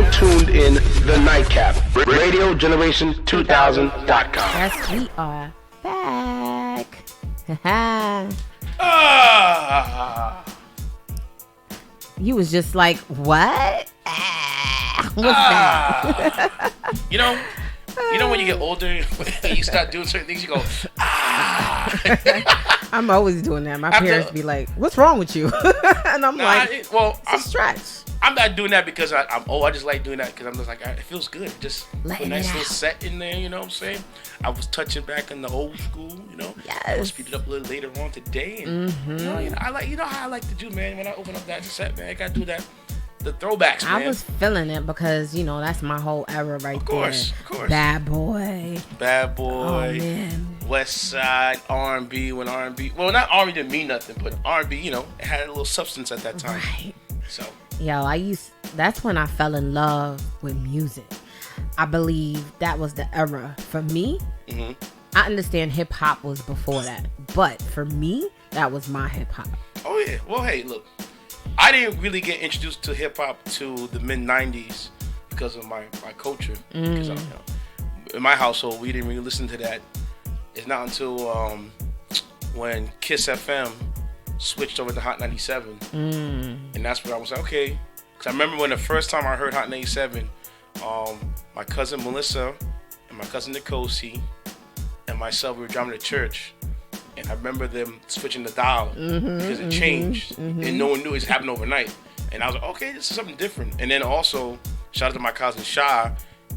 now tuned in the Nightcap. Radio Generation 2000.com. Yes, we are back. You was just like, what? What's that? You know when you get older, you start doing certain things, you go, I'm always doing that. My parents be like, what's wrong with you? And I'm it's a stretch. I'm not doing that because I'm old. I just like doing that because I'm just like, it feels good. Just letting a nice little out. set in there, you know what I'm saying? I was touching back in the old school, you know? Yes. I'll speed it up a little later on today. And, you know how I like to do, man. When I open up that set, man, I got to do that. The throwbacks, man. I was feeling it because, that's my whole era right there. Of course. Bad Boy. Oh, man. West Side, R&B, when R&B, well, not R&B didn't mean nothing, but R&B, it had a little substance at that time. Right. So. Yo, that's when I fell in love with music. I believe that was the era. For me, I understand hip hop was before that, but for me, that was my hip hop. Oh, yeah. Well, hey, look. I didn't really get introduced to hip hop to the mid '90s because of my culture. Because in my household, we didn't really listen to that. It's not until when Kiss FM switched over to Hot 97, and that's where I was like, okay. Because I remember when the first time I heard Hot 97, my cousin Melissa and my cousin Nikosi and myself, we were driving to church. And I remember them switching the dial because it changed, and no one knew it happened overnight. And I was like, okay, this is something different. And then also, shout out to my cousin Sha,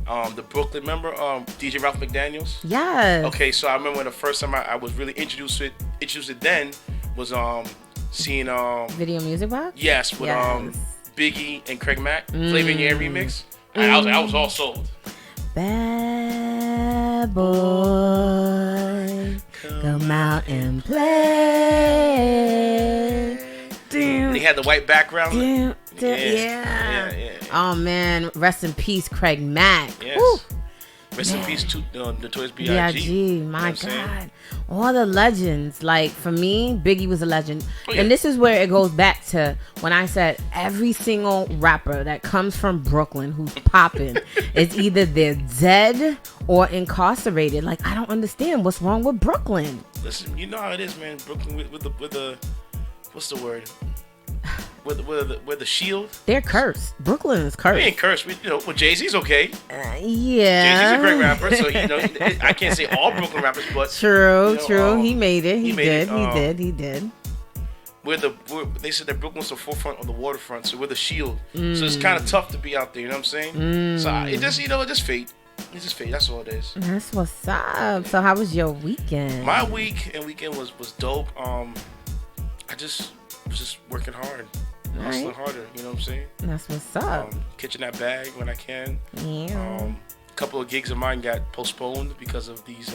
the Brooklyn member, DJ Ralph McDaniels. Yes. Okay, so I remember when the first time I was really introduced to it then was seeing Video Music Box. Yes, with Biggie and Craig Mack, Flavor in Your Air remix. And I was all sold. Bad boy, come out and play. They had the white background. Yeah. Oh man, rest in peace, Craig Mack. Yes. Woo. Rest in peace to Notorious B.I.G. B.I.G. My God. All the legends. Like, for me, Biggie was a legend. Oh, yeah. And this is where it goes back to when I said every single rapper that comes from Brooklyn who's popping is either they're dead or incarcerated. Like, I don't understand what's wrong with Brooklyn. Listen, you know how it is, man. Brooklyn with the what's the word? With the shield. They're cursed. Brooklyn is cursed. We ain't cursed. Well, Jay-Z's okay. Yeah. Jay-Z's a great rapper, so I can't say all Brooklyn rappers, but true. He made it. He did. They said that Brooklyn's the forefront of the waterfront, so we're the shield. So it's kind of tough to be out there. You know what I'm saying? So it just fate. It's just fate. That's all it is. That's what's up. So how was your weekend? My weekend was dope. I was just working hard. Hustling harder, you know what I'm saying? That's what's up. Catching that bag when I can. Yeah. A couple of gigs of mine got postponed because of these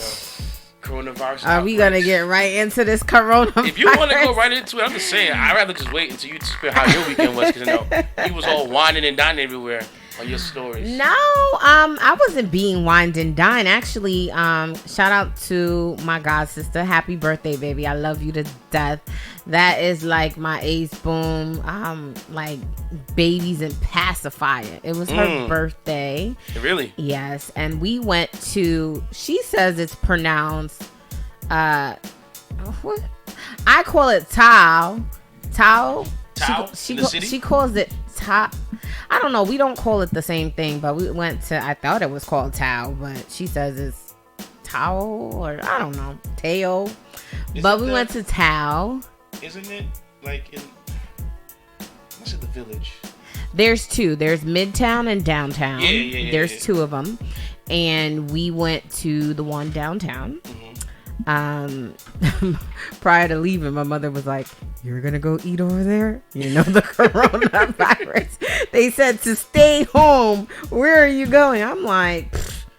coronavirus. Are we gonna get right into this coronavirus? If you want to go right into it, I'm just saying. I'd rather just wait until you spit how your weekend was, because he was all whining and dining everywhere on your stories. No, I wasn't being wined and dined. Actually, shout out to my god sister. Happy birthday, baby! I love you to death. That is like my ace boom, like babies and pacifier. It was her birthday. Really? Yes, and we went to. She says it's pronounced. What? I call it Tao. Tao. She calls it Tao. I don't know. We don't call it the same thing, but we went to. I thought it was called Tao, but she says it's Tao or I don't know, Tao. But we went to Tao. Isn't it like in? What's it? The Village. There's two. There's Midtown and Downtown. Yeah. There's two of them, and we went to the one downtown. Prior to leaving, my mother was like, "You're gonna go eat over there? You know the coronavirus. They said to stay home. Where are you going?" I'm like,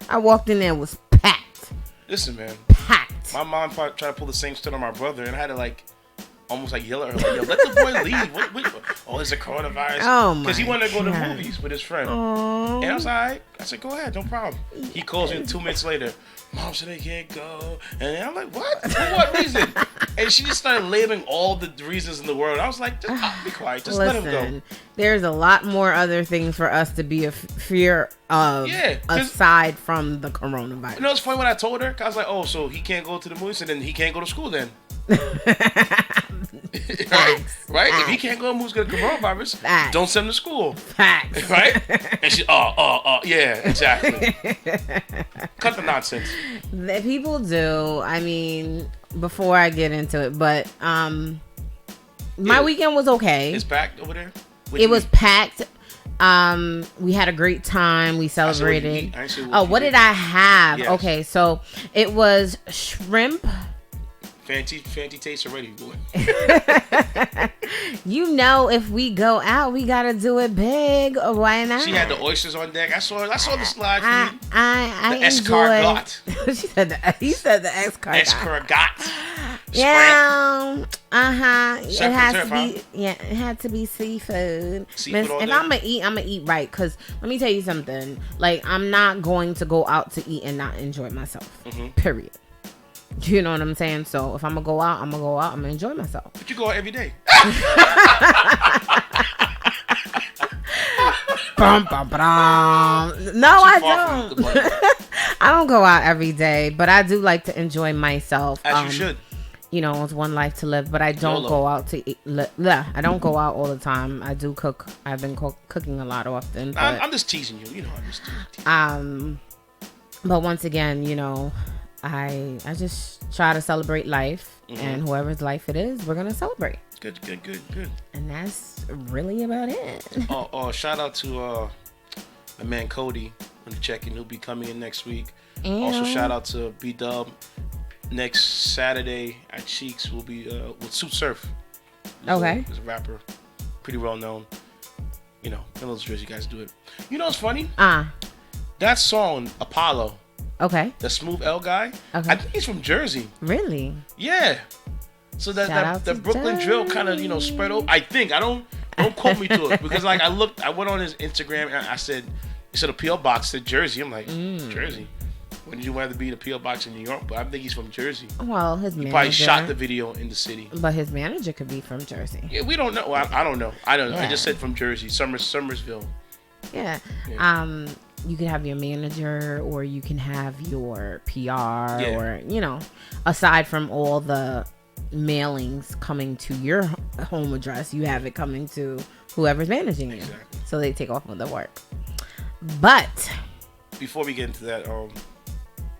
I walked in there, it was packed. Listen, man. Packed. My mom tried to pull the same stunt on my brother, and I had to almost like yelling at her, like, yo, let the boy leave. What? Oh, it's a coronavirus. Oh my! Because he wanted to go to the God. movies with his friend. Aww. And I was like, all right. I said, go ahead, no problem. He calls me 2 minutes later. Mom said they can't go. And I'm like, what? For what reason? And she just started labeling all the reasons in the world. I was like, just be quiet. Just let him go. There's a lot more other things for us to be fear of aside from the coronavirus. You know, it's funny when I told her. I was like, oh, so he can't go to the movies and then he can't go to school then. Right? If he can't go to movies because of coronavirus, don't send him to school. Facts. Right? And she, yeah, exactly. Cut the nonsense. People do. I mean, before I get into it, but my weekend was okay. It's packed over there? It was packed. We had a great time. We celebrated. What did I have? Yes. Okay, so it was shrimp. Fancy taste already, boy. You know, if we go out, we gotta do it big. Why not? She had the oysters on deck. I saw the slide feed. I the escargot. She said he said the escargot. Escargot. Yeah. It has turf, to be. Yeah, it had to be seafood. Seafood all if day? I'm gonna eat right. Cause let me tell you something. Like, I'm not going to go out to eat and not enjoy myself. Mm-hmm. Period. You know what I'm saying? So if I'm gonna go out, I'm gonna enjoy myself. But you go out every day. Bum, bum, bum. No, I don't. I don't go out every day, but I do like to enjoy myself. As you should. You know, it's one life to live, but I don't go out to eat. I don't go out all the time. I do cook. I've been cooking a lot often. But, I'm just teasing you. You know, I'm just teasing. But once again, you know, I just try to celebrate life, and whoever's life it is, we're gonna celebrate. Good. And that's really about it. Shout out to my man Cody on the check-in. He'll be coming in next week. Also, shout out to B-Dub. Next Saturday at Cheeks will be with Suit Surf. He's a rapper, pretty well known. You know, in those Jersey guys do it. You know what's funny? That song Apollo. Okay. The Smooth L guy. Okay. I think he's from Jersey. Really? Yeah. So that the Brooklyn Jersey drill kind of spread over. I think don't quote me to it because like I went on his Instagram and I said a PO box said Jersey. I'm like Jersey. Wouldn't you rather be the PO box in New York? But I think he's from Jersey. Well, his manager probably shot the video in the city. But his manager could be from Jersey. Yeah, we don't know. Well, I don't know. I just said from Jersey, Somersville. Yeah. You could have your manager, or you can have your PR, or aside from all the mailings coming to your home address, you have it coming to whoever's managing you. Exactly. So they take off with the work. But before we get into that,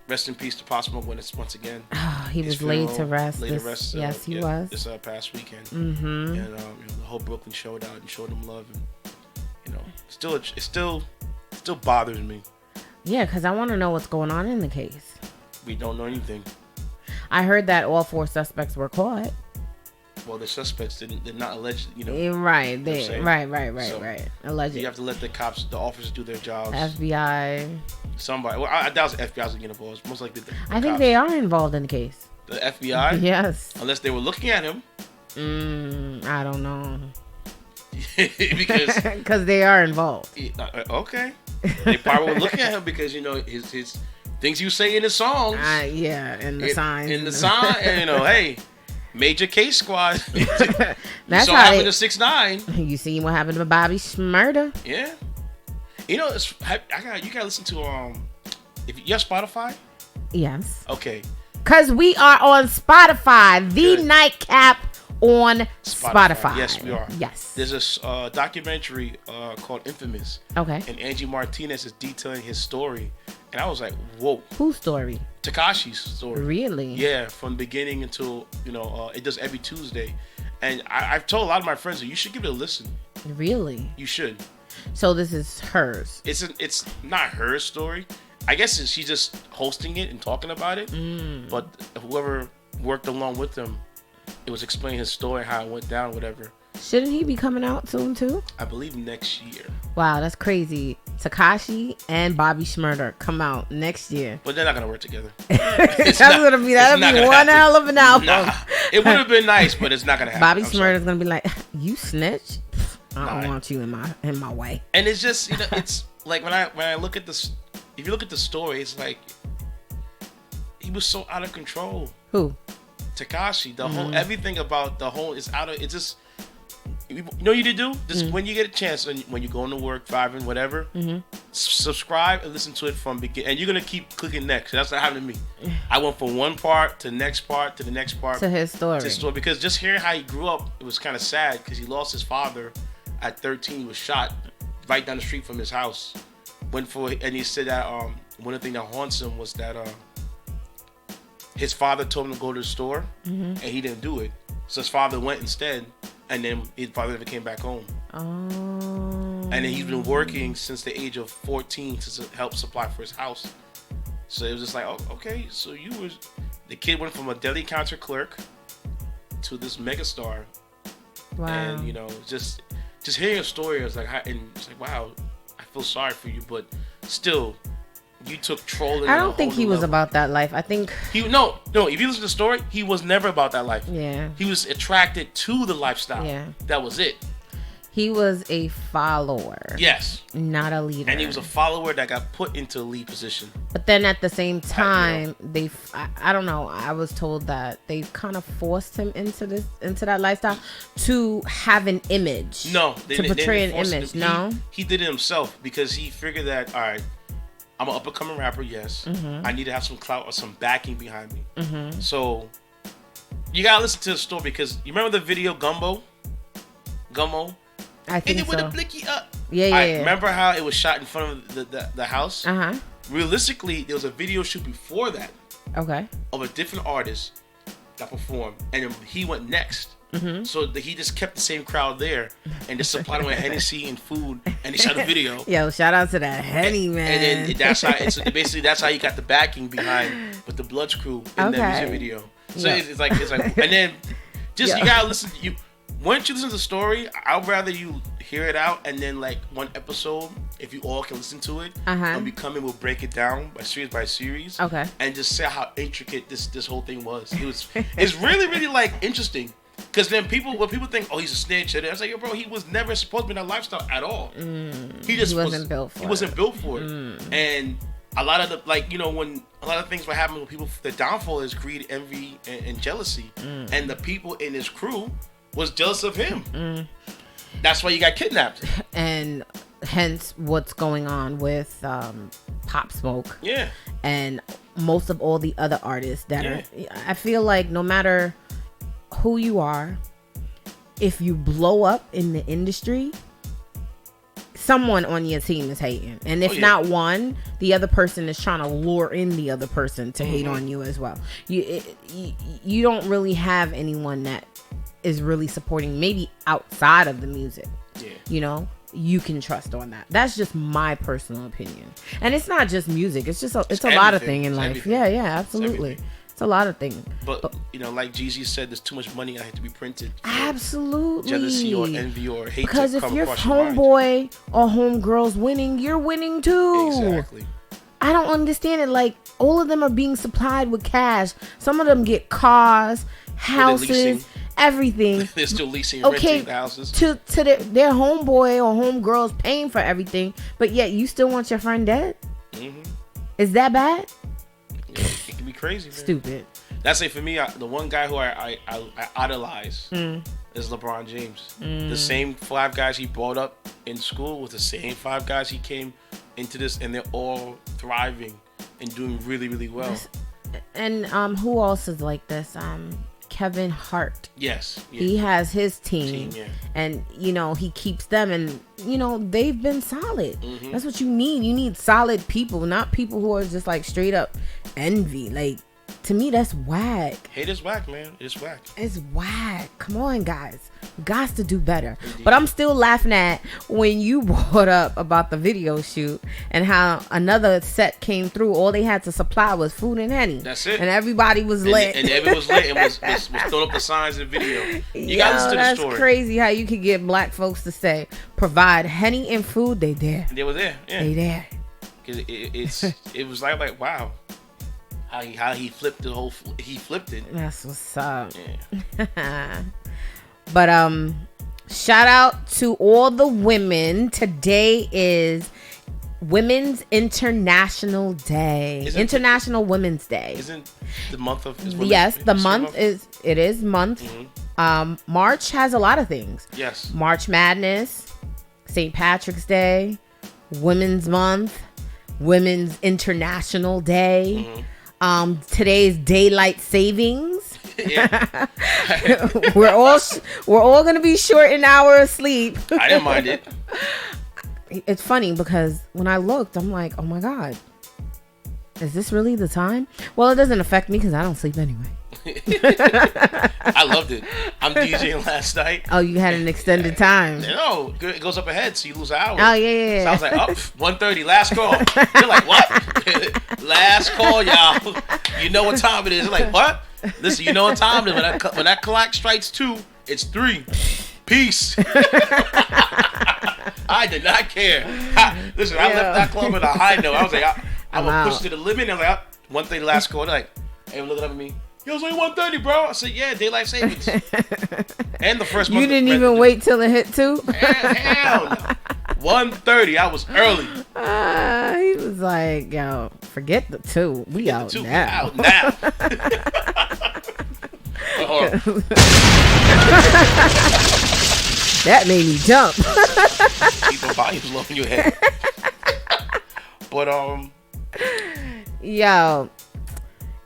rest in peace to Pop Smoke once again. He was laid to rest. Yes, he was. This past weekend. Mm-hmm. And the whole Brooklyn showed out and showed him love, and it still bothers me. Yeah, because I want to know what's going on in the case. We don't know anything. I heard that all 4 suspects were caught. Well, the suspects did not alleged, Right. Right. Alleged. You have to let the officers do their jobs. FBI. Somebody. Well, I doubt the FBI's getting involved. Most likely the I think they are involved in the case. The FBI? Yes. Unless they were looking at him. I don't know. Because they are involved. Okay. They probably were looking at him because his things you say in the songs. And the signs. In the sign, and hey, major case squad. That's how happened to 6ix9ine. You seen what happened to Bobby Shmurda? Yeah. You gotta listen to if you have Spotify. Yes. Okay. Cause we are on Spotify, the Nightcap on Spotify. Yes, we are. Yes. There's a documentary called Infamous. Okay. And Angie Martinez is detailing his story, and I was like, whoa. Whose story? Tekashi's story. Really? Yeah, from beginning until it does every Tuesday, and I've told a lot of my friends that you should give it a listen. Really? You should. So this is hers. It's not her story. I guess she's just hosting it and talking about it. But whoever worked along with him, it was explaining his story, how it went down, whatever. Shouldn't he be coming out soon too? I believe next year. Wow, that's crazy. Tekashi and Bobby Shmurda come out next year. But they're not gonna work together. That'll be one hell of an album. Nah, it would have been nice, but it's not gonna happen. Bobby Shmurda's gonna be like, "You snitch? I don't want you in my way." And it's just, it's like when I look at this, if you look at the story, it's like he was so out of control. Who? Tekashi. The whole everything about the whole is out of. It's just. You know what you need to do? Just when you get a chance, when you're going to work, driving, whatever, subscribe and listen to it from beginning. And you're going to keep clicking next. That's what happened to me. I went from one part to the next part to the next part. To his story. Because just hearing how he grew up, it was kind of sad because he lost his father at 13. He was shot right down the street from his house. And he said that one of the things that haunts him was that his father told him to go to the store and he didn't do it. So his father went instead. And then his father never came back home. Oh. And then he's been working since the age of 14 to help supply for his house. So it was just like, oh, okay, so the kid went from a deli counter clerk to this megastar. Wow. And just hearing a story, it's like, wow, I feel sorry for you, but still, you took trolling. I don't think he was about that life. I think no. If you listen to the story, he was never about that life. Yeah. He was attracted to the lifestyle. Yeah. That was it. He was a follower. Yes. Not a leader. And he was a follower that got put into a lead position. But then at the same time, I don't know. I was told that they kind of forced him into that lifestyle to have an image. No, to portray an image. No, he did it himself because he figured that, all right, I'm an up-and-coming rapper, yes. I need to have some clout or some backing behind me. So, you gotta listen to the story because you remember the video Gummo? I think so. With a blicky up. Yeah. Remember how it was shot in front of the house? Realistically, there was a video shoot before that. Okay. Of a different artist that performed, and then he went next. So he just kept the same crowd there and just supplied them with Hennessy and food, and he shot a video. Yo, shout out to that Henny, man. And then that's how basically that's how you got the backing behind with the Bloods crew in that music video. So it's like, and then just you gotta listen. Once you listen to the story, I'd rather you hear it out and then like one episode, if you all can listen to it, and we come in, we'll break it down by series. Okay. And just say how intricate this whole thing was. It's really, really like interesting. Because then when people think, oh, he's a snitch, I was like, yo, bro, he was never supposed to be in that lifestyle at all. He wasn't built for it. He wasn't built for it. And a lot of when a lot of things what happen with people, the downfall is greed, envy, and jealousy. And the people in his crew was jealous of him. That's why you got kidnapped. And hence what's going on with Pop Smoke. Yeah. And most of all the other artists that are, I feel like no matter who you are, if you blow up in the industry, someone on your team is hating, and if not one, the other person is trying to lure in the other person to hate on you as well. You don't really have anyone that is really supporting, maybe outside of the music. You can trust on that. That's just my personal opinion, and it's not just music, it's a lot of things in life. Everything. Yeah, absolutely. It's a lot of things. But like Jeezy said, there's too much money that had to be printed. Absolutely. Jealousy or envy or hate. Because if your homeboy or homegirl's winning, you're winning too. Exactly. I don't understand it. Like, all of them are being supplied with cash. Some of them get cars, houses, everything. They're still leasing and renting the houses. To their homeboy or homegirl's paying for everything, but yet you still want your friend dead? Is that bad? Yeah, it can be crazy, man. Stupid. That's it for me. The one guy who I idolize is LeBron James. The same 5 guys he brought up in school was the same 5 guys he came into this, and they're all thriving and doing really, really well. And who else is like this? Kevin Hart. Yes. He has his team and he keeps them, and they've been solid. That's what you need. You need solid people, not people who are just like straight up envy. Like, to me, that's whack. Hate is whack, man. It's whack. It's whack. Come on, guys. Got to do better. But I'm still laughing at when you brought up about the video shoot and how another set came through. All they had to supply was food and Henny. That's it. And everybody was lit. And everyone was lit and was throwing up the signs in video. You got to listen to the story. That's crazy how you could get black folks to say, provide Henny and food. They there. They were there. Yeah. They there. Because it was like wow. How he flipped the whole... He flipped it. That's what's up. Yeah. But shout out to all the women. Today is Women's International Day. International Women's Day. Isn't the month of... Yes, the month is... It is month. Mm-hmm. March has a lot of things. Yes. March Madness, St. Patrick's Day, Women's Month, Women's International Day. Mm-hmm. Today's daylight savings. Yeah. we're all gonna be short an hour of sleep. I didn't mind it. It's funny because when I looked, I'm like, oh my god, is this really the time? Well, it doesn't affect me because I don't sleep anyway. I loved it. I'm DJing last night. Oh, you had an extended time. No, it goes up ahead, so you lose an hour. Oh yeah. So I was like, 1:30, last call. You're like, what? Last call, y'all. You know what time it is. You're like, what? Listen, you know what time it is. When that clock strikes 2, it's 3. Peace. I did not care. Listen, I left that club at a high note. I was like, I'm going to push to the limit. I was like, 1:30 last call. They're like, hey, looking up at me. Yo, it's only 1:30, bro. I said, yeah, daylight savings. And the first month. You didn't even wait till it hit 2? Hell no. 1:30. I was early. He was like, yo, forget the 2. We out now. Out now. That made me jump. Keep the volumes low in your head. But yo,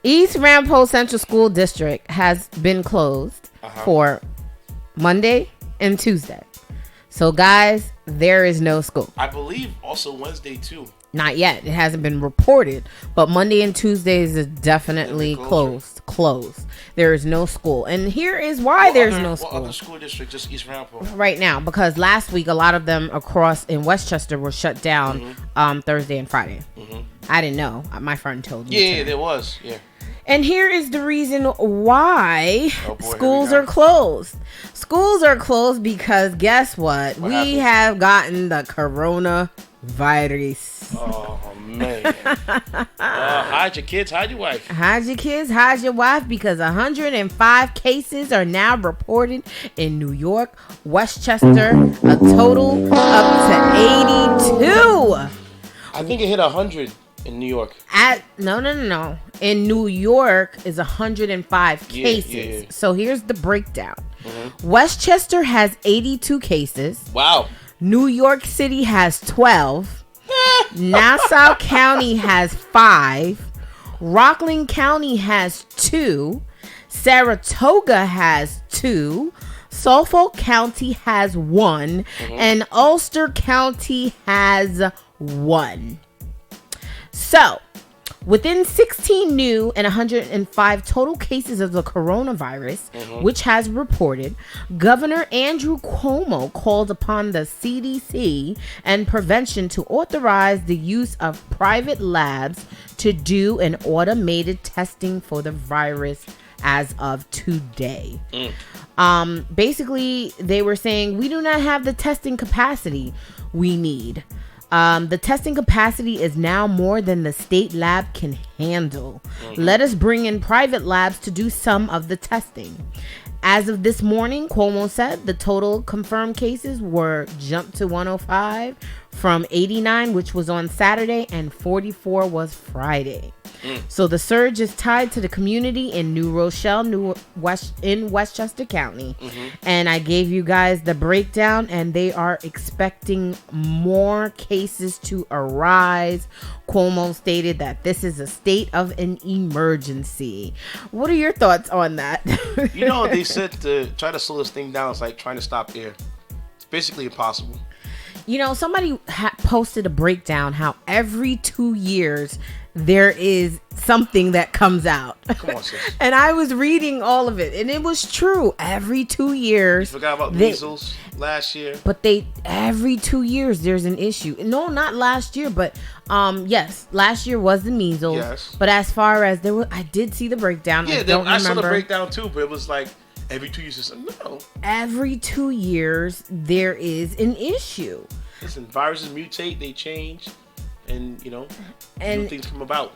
East Ramapo Central School District has been closed for Monday and Tuesday. So guys, there is no school. I believe also Wednesday too. Not yet. It hasn't been reported, but Monday and Tuesdays is definitely closed. There is no school. And here is why there's no school. What other school district, just East Ramapo? Right now, because last week a lot of them across in Westchester were shut down Thursday and Friday. Mm-hmm. I didn't know. My friend told me. Yeah, there was. Yeah. And here is the reason why schools are closed. Schools are closed because guess what? We have gotten the coronavirus. Oh, man. Hide your kids, hide your wife. Hide your kids, hide your wife, because 105 cases are now reported in New York, Westchester, a total up to 82. I think it hit 100 in New York. No. In New York is 105 cases. Yeah. So here's the breakdown. Mm-hmm. Westchester has 82 cases. Wow. New York City has 12. Nassau County has 5. Rockland County has 2. Saratoga has 2. Suffolk County has 1. And Ulster County has 1. So, within 16 new and 105 total cases of the coronavirus, which has reported, Governor Andrew Cuomo called upon the CDC and prevention to authorize the use of private labs to do an automated testing for the virus as of today. Basically, they were saying, we do not have the testing capacity we need. The testing capacity is now more than the state lab can handle. Let us bring in private labs to do some of the testing. As of this morning, Cuomo said the total confirmed cases were jumped to 105 from 89, which was on Saturday, and 44 was Friday. So the surge is tied to the community in New Rochelle, in Westchester County. And I gave you guys the breakdown, and they are expecting more cases to arise. Cuomo stated that this is a state of an emergency. What are your thoughts on that? You know, they said to try to slow this thing down, it's like trying to stop air. It's basically impossible. You know, somebody posted a breakdown how every 2 years there is something that comes out. Come on, sis. And I was reading all of it, and it was true. Every 2 years. You forgot about measles last year. But every 2 years there's an issue. No, not last year, but yes, last year was the measles. Yes. But as far as I did see the breakdown. Yeah, I saw the breakdown too, but it was like every 2 years. No. Every 2 years there is an issue. Listen, viruses mutate, they change, and new things come about.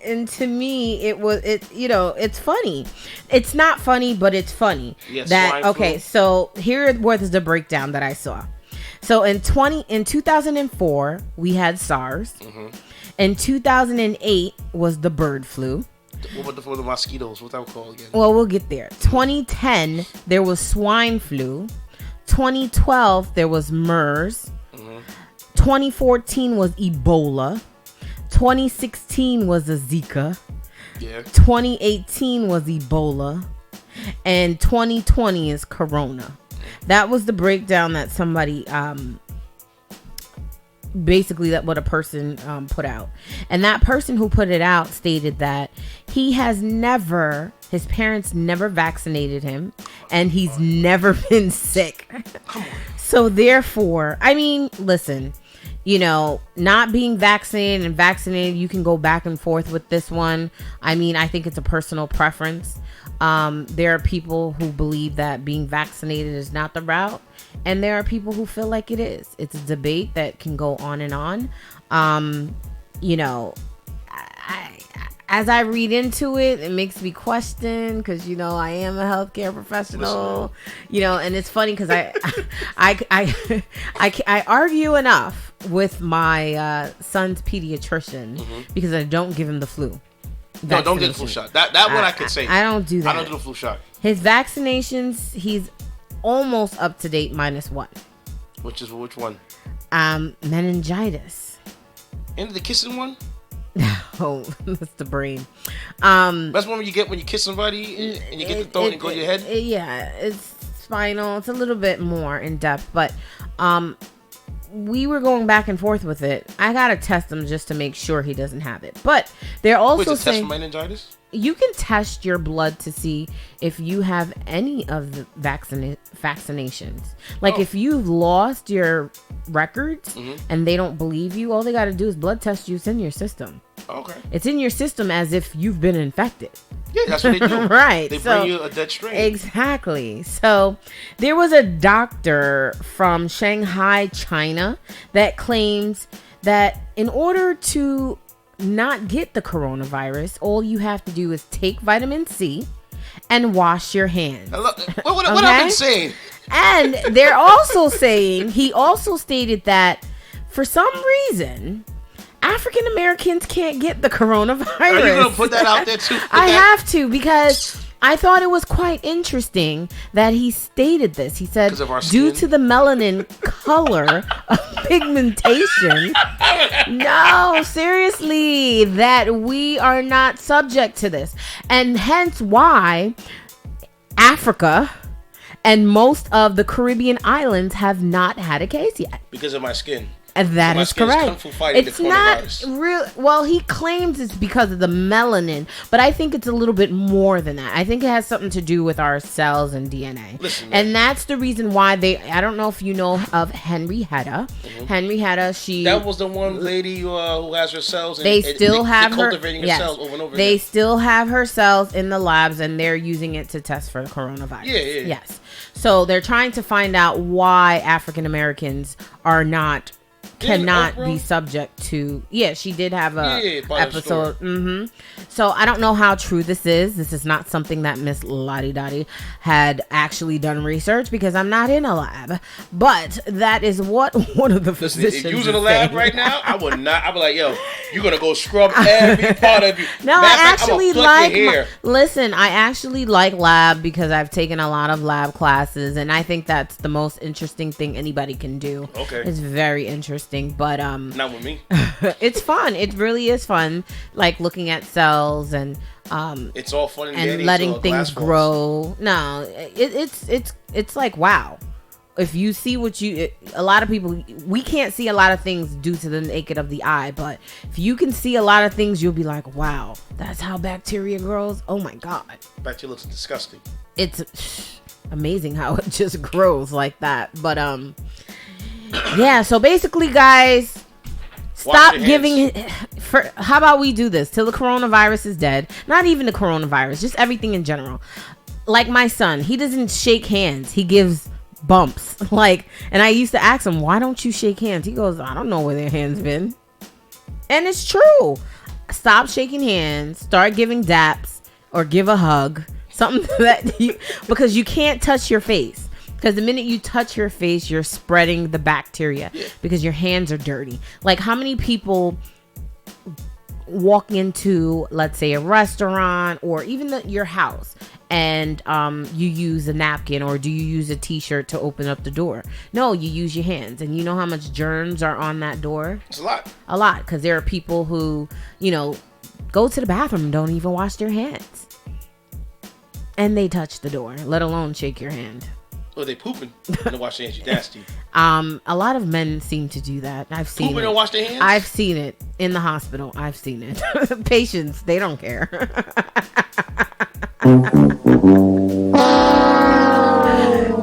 And to me, it's funny. It's not funny, but it's funny. Yes. So here was the breakdown that I saw. So in 2004, we had SARS. Mm-hmm. In 2008 was the bird flu. What about the mosquitoes? What's that called again? Well, we'll get there. 2010, there was swine flu. 2012, there was MERS. 2014 was Ebola. 2016 was the Zika. Yeah. 2018 was Ebola. And 2020 is Corona. That was the breakdown that somebody, basically that what a person put out. And that person who put it out stated that his parents never vaccinated him, and he's never been sick. So therefore, I mean, listen, not being vaccinated and vaccinated, you can go back and forth with this one. I mean, I think it's a personal preference. There are people who believe that being vaccinated is not the route, and there are people who feel like it is. It's a debate that can go on and on. As I read into it, it makes me question, because I am a healthcare professional. And it's funny because I argue enough with my son's pediatrician because I don't give him the flu. No, don't get the flu shot. That one I could say. I don't do that. I don't do the flu shot. His vaccinations, he's almost up to date minus one. Which one? Meningitis. And the kissing one? Oh, that's the brain. That's one when you get when you kiss somebody and you get the throat and go to your head? Yeah, it's spinal. It's a little bit more in depth, but we were going back and forth with it. I gotta test him just to make sure he doesn't have it. But they're also saying, test for meningitis? You can test your blood to see if you have any of the vaccinations. Like if you've lost your records and they don't believe you, all they got to do is blood test you. It's in your system. Okay. It's in your system as if you've been infected. Yeah, that's what they do. Right. They bring you a dead strain. Exactly. So there was a doctor from Shanghai, China, that claims that in order to not get the coronavirus, all you have to do is take vitamin C and wash your hands. What I've been saying. And they're also saying, he also stated that for some reason, African Americans can't get the coronavirus. Are you going to put that out there too? I have to, because I thought it was quite interesting that he stated this. He said, due to the melanin color of pigmentation, no, seriously, that we are not subject to this. And hence why Africa and most of the Caribbean islands have not had a case yet. Because of my skin. That is correct. It's not real. Well, he claims it's because of the melanin, but I think it's a little bit more than that. I think it has something to do with our cells and DNA. Listen, and that's the reason why I don't know if you know of Henrietta. Henrietta, that was the one lady who has her cells. They still have her cultivating her cells over and over They again. still have her cells in the labs, and they're using it to test for the coronavirus. Yeah. Yes. So they're trying to find out why African Americans cannot be subject to. She did have a episode. So I don't know how true this is. This is not something that Miss Ladi Dadi had actually done research, because I'm not in a lab. But that is what one of the physicians using a lab right now. I would not. I'd be like, yo, you're gonna go scrub every part of you. No, I actually I actually like lab because I've taken a lot of lab classes, and I think that's the most interesting thing anybody can do. Okay, it's very interesting, but not with me. It's fun. It really is fun, like looking at cells and it's all fun and letting things grow. No, it's like wow. if you see a lot of people, we can't see a lot of things due to the naked of the eye, but if you can see a lot of things, you'll be like, wow, that's how bacteria grows. Oh my God. Bacteria looks disgusting. It's amazing how it just grows like that. But yeah, so basically, guys, stop giving how about we do this till the coronavirus is dead? Not even the coronavirus, just everything in general. Like my son, he doesn't shake hands, he gives bumps. Like, and I used to ask him, why don't you shake hands? He goes, I don't know where their hands been. And it's true. Stop shaking hands, start giving daps, or give a hug, something that you, because you can't touch your face. Because the minute you touch your face, you're spreading the bacteria because your hands are dirty. Like, how many people walk into, let's say, a restaurant or even your house, and you use a napkin, or do you use a t-shirt to open up the door? No, you use your hands. And you know how much germs are on that door? It's a lot. Because there are people who, go to the bathroom and don't even wash their hands. And they touch the door, let alone shake your hand. Or they pooping and wash their hands. You nasty. A lot of men seem to do that. I've seen pooping it. and wash their hands? I've seen it in the hospital. I've seen it. Patients, they don't care.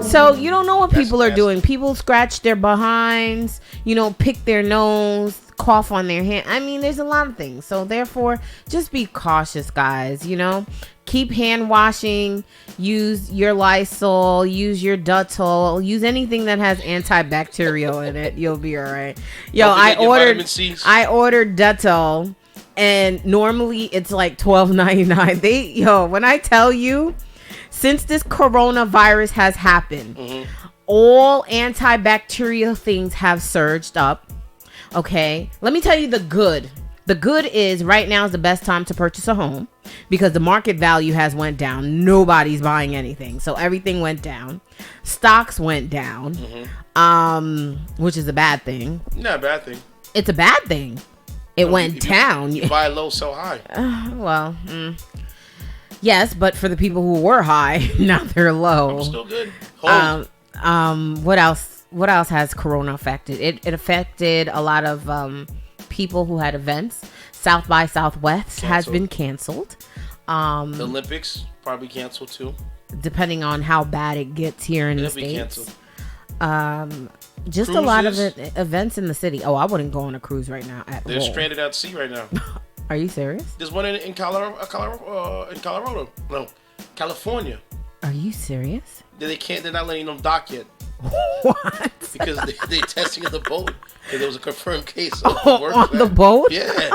So you don't know what people are doing. People scratch their behinds, pick their nose, cough on their hand. I mean, there's a lot of things. So therefore, just be cautious, guys. Keep hand washing. Use your Lysol. Use your Dettol. Use anything that has antibacterial in it. You'll be all right. Yo, I ordered Dettol, and normally it's like $12.99. When I tell you, since this coronavirus has happened, all antibacterial things have surged up. Okay, let me tell you the good. The good is right now is the best time to purchase a home because the market value has went down. Nobody's buying anything, so everything went down. Stocks went down, which is a bad thing. Not a bad thing. It's a bad thing. It went down. You buy low, sell high. Yes, but for the people who were high, now they're low. I'm still good. What else? What else has Corona affected? It affected a lot of people who had events. South by Southwest has been canceled. The Olympics probably canceled too. Depending on how bad it gets here in the States. Just Cruises. A lot of events in the city. Oh, I wouldn't go on a cruise right now. They're stranded at sea right now. Are you serious? There's one in Colorado. No, California. Are you serious? They're not letting them dock yet. What? Because they're testing the boat. And there was a confirmed case on the boat. Yeah.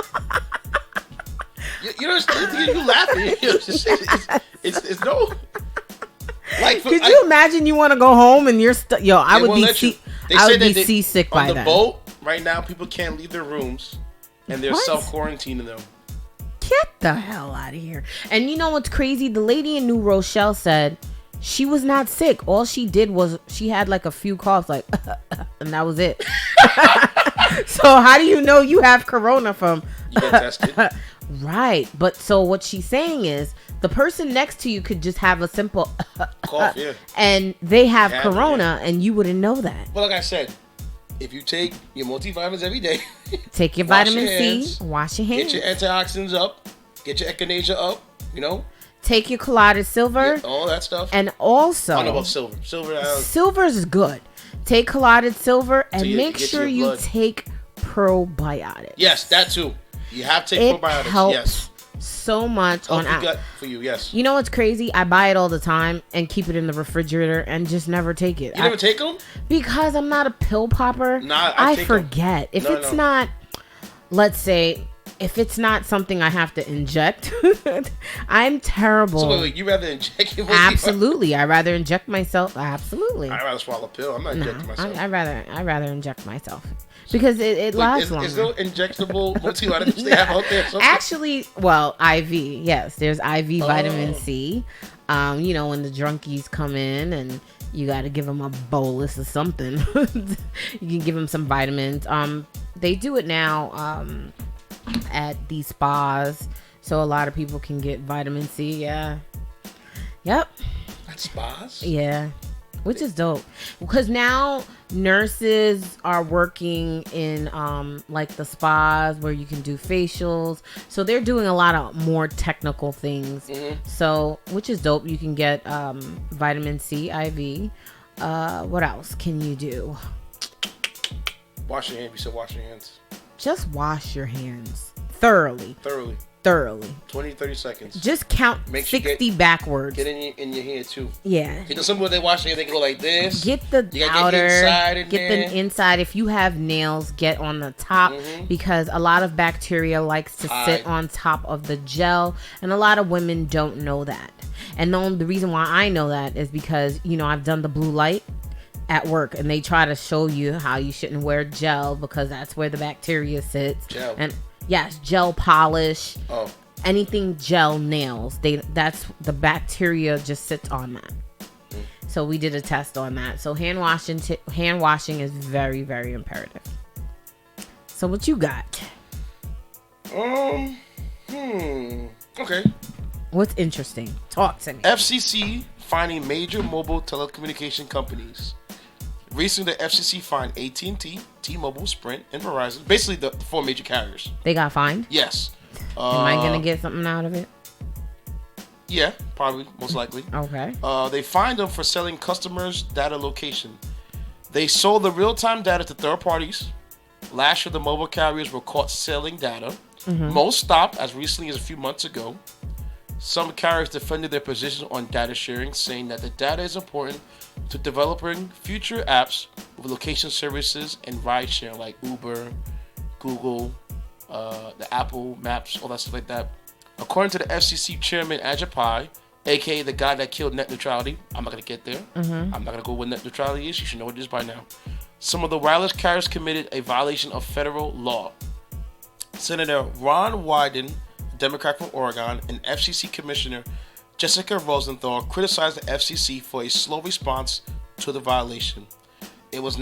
you laughing. It's no. Like, could you imagine you want to go home and you're I would be seasick by then. On the boat right now, people can't leave their rooms, and they're self-quarantining them. Get the hell out of here! And you know what's crazy? The lady in New Rochelle said she was not sick. All she did was she had like a few coughs, like, and that was it. So how do you know you have corona from? You get tested. Right. But so what she's saying is the person next to you could just have a simple cough, yeah, and they have corona, and you wouldn't know that. Well, like I said, if you take your multivitamins every day, take your vitamin C, wash your hands, get your antioxidants up, get your echinacea up, take your collided silver, all that stuff. And also, I don't know about silver. Silver is good. Take collided silver and make sure you take probiotics. Yes, that too. You have to take probiotics. It helps yes. so much on gut for you. Yes. You know what's crazy? I buy it all the time and keep it in the refrigerator and just never take it. You never take them? Because I'm not a pill popper. Nah, I forget. If it's not, let's say, if it's not something I have to inject, I'm terrible. So wait, you rather inject it? Absolutely. I rather inject myself. Absolutely. I'd rather swallow a pill. I'm not injecting myself. I rather inject myself. Because it lasts longer. Is there injectable multivitamins they have out there? Actually, well, IV. Yes, there's IV vitamin C. When the drunkies come in and you got to give them a bolus of something. You can give them some vitamins. They do it now at these spas, so a lot of people can get vitamin C. Yeah. Yep. At spas? Yeah. Which is dope, because now nurses are working in like the spas where you can do facials. So they're doing a lot of more technical things. So, which is dope. You can get vitamin C IV. What else can you do? Wash your hands. You said wash your hands. Just wash your hands thoroughly. 20, 30 seconds. Just count 60 backwards. Get in your hand too. Yeah. You know, some people they wash their hand, they can go like this. Get the outer, get the inside. If you have nails, get on the top, because a lot of bacteria likes to sit on top of the gel, and a lot of women don't know that. And the reason why I know that is because, you know, I've done the blue light at work, and they try to show you how you shouldn't wear gel because that's where the bacteria sits. Gel. And yes, gel polish. Oh. Anything gel nails. That's the bacteria just sits on that. So we did a test on that. So hand washing is very, very imperative. So what you got? Okay. What's interesting? Talk to me. FCC finding major mobile telecommunication companies. Recently, the FCC fined AT&T, T-Mobile, Sprint, and Verizon. Basically, the four major carriers. They got fined? Yes. Am I going to get something out of it? Yeah, probably, most likely. Okay. They fined them for selling customers' data location. They sold the real-time data to third parties. Last year, the mobile carriers were caught selling data. Most stopped as recently as a few months ago. Some carriers defended their position on data sharing, saying that the data is important to developing future apps with location services and ride sharing like Uber, Google, the Apple Maps, all that stuff like that. According to the FCC chairman Ajapai, aka the guy that killed net neutrality, I'm not going to get there. I'm not going to go what net neutrality is. You should know what it is by now. Some of the wireless carriers committed a violation of federal law. Senator Ron Wyden, Democrat from Oregon, and FCC Commissioner Jessica Rosenthal criticized the FCC for a slow response to the violation. It was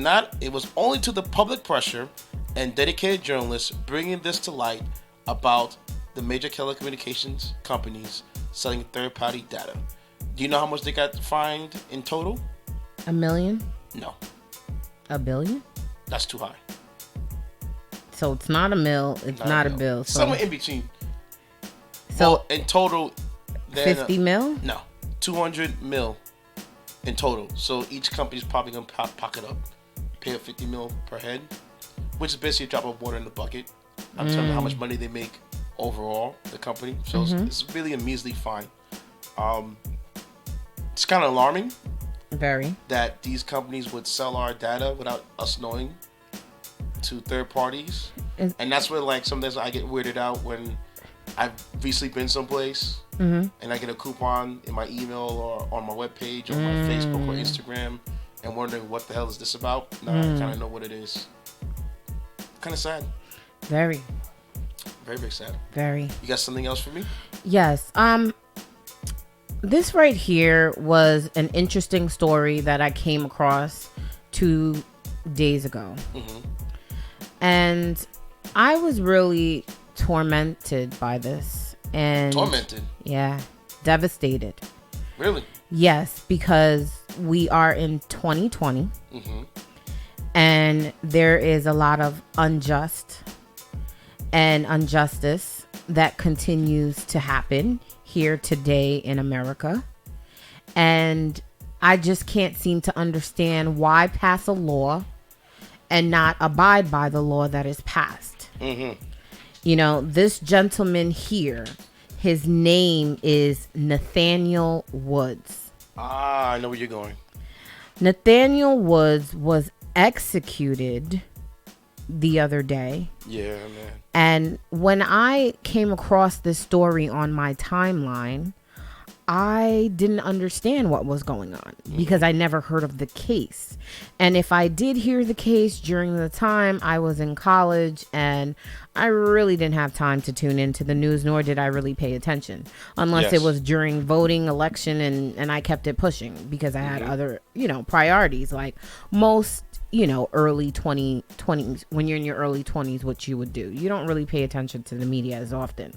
only to the public pressure and dedicated journalists bringing this to light about the major telecommunications companies selling third-party data. Do you know how much they got fined in total? $1 million? No. $1 billion? That's too high. So it's not a mill. It's not a bill. So. Somewhere in between. So well, in total, then, 50 mil? No, 200 mil in total. So each company's probably gonna pocket up, pay up 50 mil per head, which is basically a drop of water in the bucket. I'm telling you how much money they make overall, the company. So it's really a measly fine. It's kind of alarming. Very. That these companies would sell our data without us knowing to third parties, and that's where like sometimes I get weirded out when I've recently been someplace and I get a coupon in my email or on my webpage or my Facebook or Instagram and wondering what the hell is this about. Now I kind of know what it is. Kind of sad. Very. Very, very sad. Very. You got something else for me? Yes. This right here was an interesting story that I came across 2 days ago. And I was really tormented by this. And tormented? Yeah. Devastated. Really? Yes, because we are in 2020. And there is a lot of injustice that continues to happen here today in America. And I just can't seem to understand why pass a law and not abide by the law that is passed. You know, this gentleman here, his name is Nathaniel Woods. I know where you're going. Nathaniel Woods was executed the other day. Yeah, man. And when I came across this story on my timeline, I didn't understand what was going on because I never heard of the case. And if I did hear the case during the time I was in college, and I really didn't have time to tune into the news, nor did I really pay attention unless it was during voting election and I kept it pushing because I had other, priorities like most, early 20s, when you're in your early 20s, what you would do. You don't really pay attention to the media as often.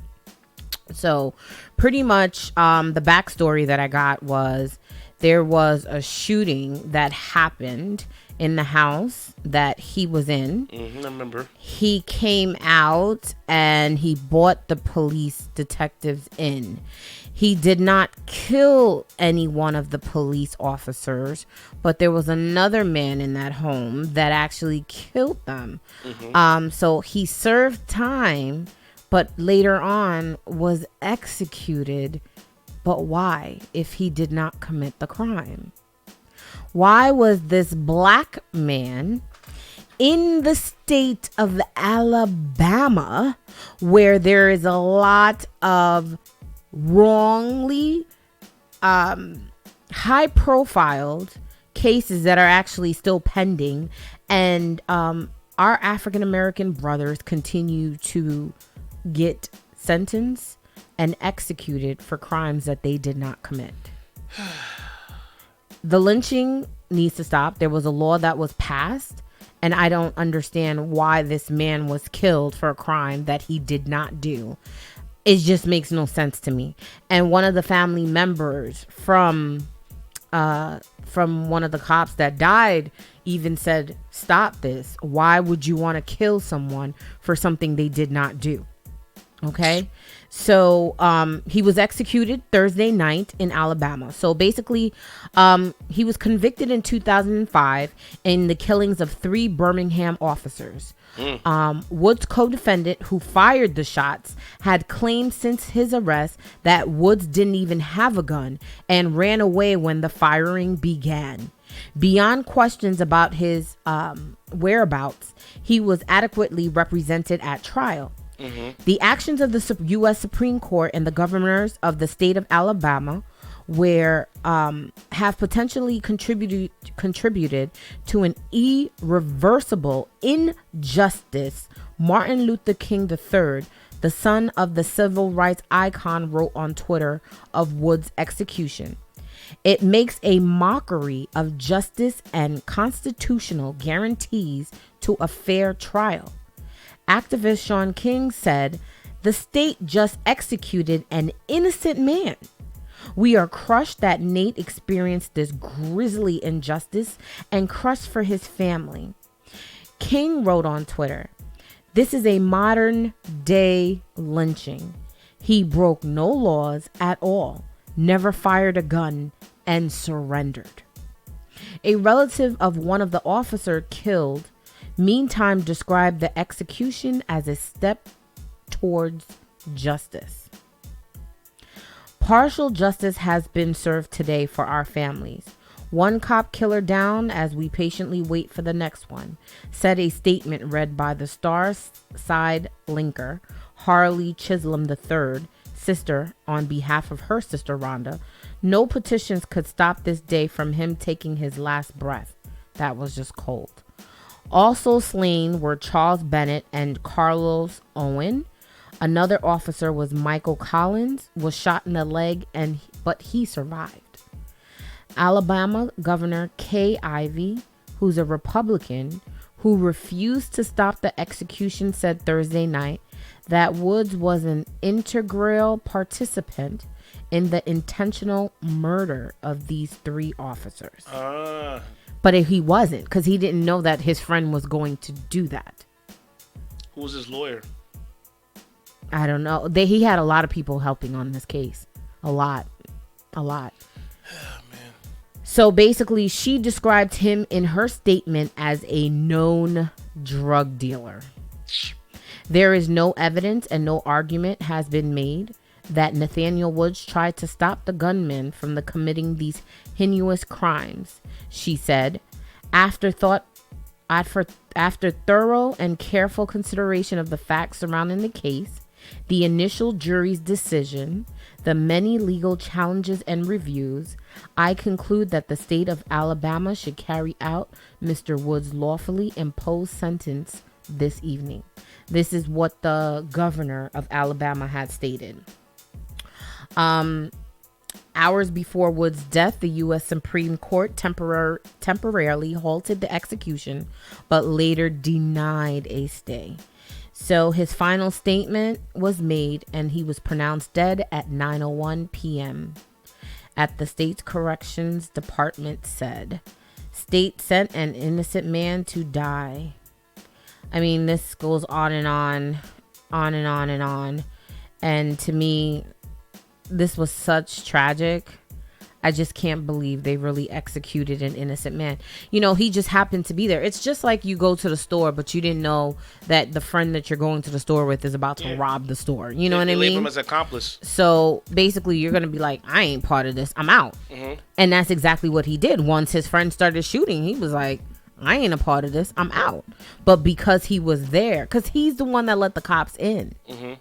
So pretty much the backstory that I got was there was a shooting that happened in the house that he was in. I remember. He came out and he brought the police detectives in. He did not kill any one of the police officers, but there was another man in that home that actually killed them. So he served time, but later on was executed. But why, if he did not commit the crime? Why was this black man in the state of Alabama, where there is a lot of wrongly high-profiled cases that are actually still pending, and our African-American brothers continue to get sentenced and executed for crimes that they did not commit? The lynching needs to stop. There was a law that was passed, and I don't understand why this man was killed for a crime that he did not do. It just makes no sense to me. And one of the family members from one of the cops that died even said, "Stop this. Why would you want to kill someone for something they did not do?" Okay. So he was executed Thursday night in Alabama. So basically, he was convicted in 2005 in the killings of 3 Birmingham officers. Woods' co-defendant, who fired the shots, had claimed since his arrest that Woods didn't even have a gun and ran away when the firing began. Beyond questions about his whereabouts, he was adequately represented at trial. The actions of the U.S. Supreme Court and the governors of the state of Alabama have potentially contributed to an irreversible injustice. Martin Luther King III, the son of the civil rights icon, wrote on Twitter of Woods' execution. It makes a mockery of justice and constitutional guarantees to a fair trial. Activist Sean King said, "The state just executed an innocent man. We are crushed that Nate experienced this grisly injustice and crushed for his family." King wrote on Twitter, "This is a modern day lynching. He broke no laws at all, never fired a gun, and surrendered." A relative of one of the officers killed meantime described the execution as a step towards justice. Partial justice has been served today for our families. One cop killer down as we patiently wait for the next one, said a statement read by the Star Side linker Harley Chisholm III, sister, on behalf of her sister Rhonda. No petitions could stop this day from him taking his last breath. That was just cold. Also slain were Charles Bennett and Carlos Owen. Another officer was Michael Collins, was shot in the leg, but he survived. Alabama Governor Kay Ivey, who's a Republican, who refused to stop the execution, said Thursday night that Woods was an integral participant in the intentional murder of these 3 officers. But if he wasn't, because he didn't know that his friend was going to do that. Who was his lawyer? I don't know. He had a lot of people helping on this case. A lot. Oh, man. So basically, she described him in her statement as a known drug dealer. There is no evidence and no argument has been made that Nathaniel Woods tried to stop the gunman from committing these heinous crimes, she said. After thorough and careful consideration of the facts surrounding the case, the initial jury's decision, the many legal challenges and reviews, I conclude that the state of Alabama should carry out Mr. Woods' lawfully imposed sentence this evening. This is what the governor of Alabama had stated. Hours before Woods' death, the U.S. Supreme Court temporarily halted the execution, but later denied a stay. So his final statement was made, and he was pronounced dead at 9:01 p.m. at the state's corrections department said. State sent an innocent man to die. I mean, this goes on and on and on and on. And to me, this was such tragic. I just can't believe they really executed an innocent man. You know, he just happened to be there. It's just like you go to the store, but you didn't know that the friend that you're going to the store with is about to rob the store. You know what I mean? They label him as accomplice. So basically, you're going to be like, I ain't part of this. I'm out. Mm-hmm. And that's exactly what he did. Once his friend started shooting, he was like, I ain't a part of this. I'm out. But because he was there, because he's the one that let the cops in. Mm-hmm.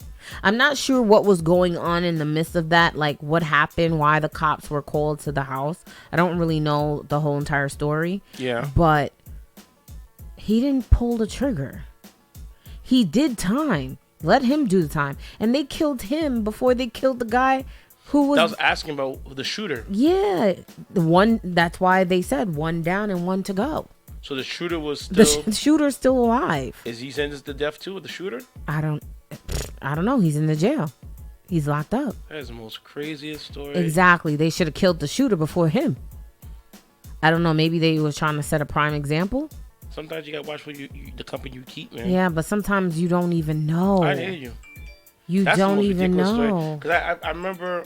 I'm not sure what was going on in the midst of that, like what happened, why the cops were called to the house. I don't really know the whole entire story. Yeah. But he didn't pull the trigger. He did time. Let him do the time. And they killed him before they killed the guy who was... I was asking about the shooter. Yeah. That's why they said one down and one to go. So the shooter was still... The shooter's still alive. Is he sentenced to death too with the shooter? I don't know. He's in the jail. He's locked up. That is the most craziest story. Exactly. They should have killed the shooter before him. I don't know. Maybe they was trying to set a prime example. Sometimes you got to watch what the company you keep, man. Yeah, but sometimes you don't even know. I hear you. That's don't even know. Because I remember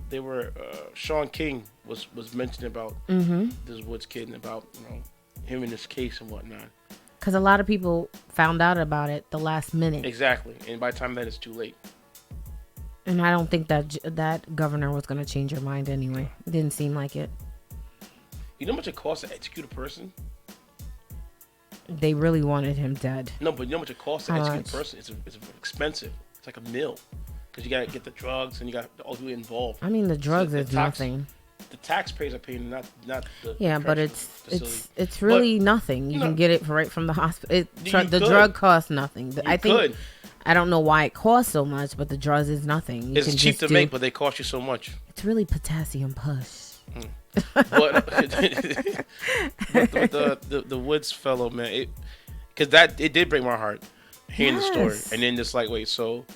they were Sean King was mentioning about this Woods kid and about him in this case and whatnot. Because a lot of people found out about it the last minute. Exactly. And by the time that, it's too late. And I don't think that governor was going to change her mind anyway. It didn't seem like it. You know how much it costs to execute a person? They really wanted him dead. No, but you know how much it costs to execute a person? It's expensive. It's like a meal. Because you got to get the drugs and you got all the involved. I mean, the drugs is nothing. The taxpayers are paying, not the but it's really nothing. You can get it right from the hospital. The drug costs nothing. I don't know why it costs so much, but the drugs is nothing. It's cheap to make, but they cost you so much. It's really potassium push. But the Woods fellow, man, because it did break my heart hearing the story, and then just like, wait, so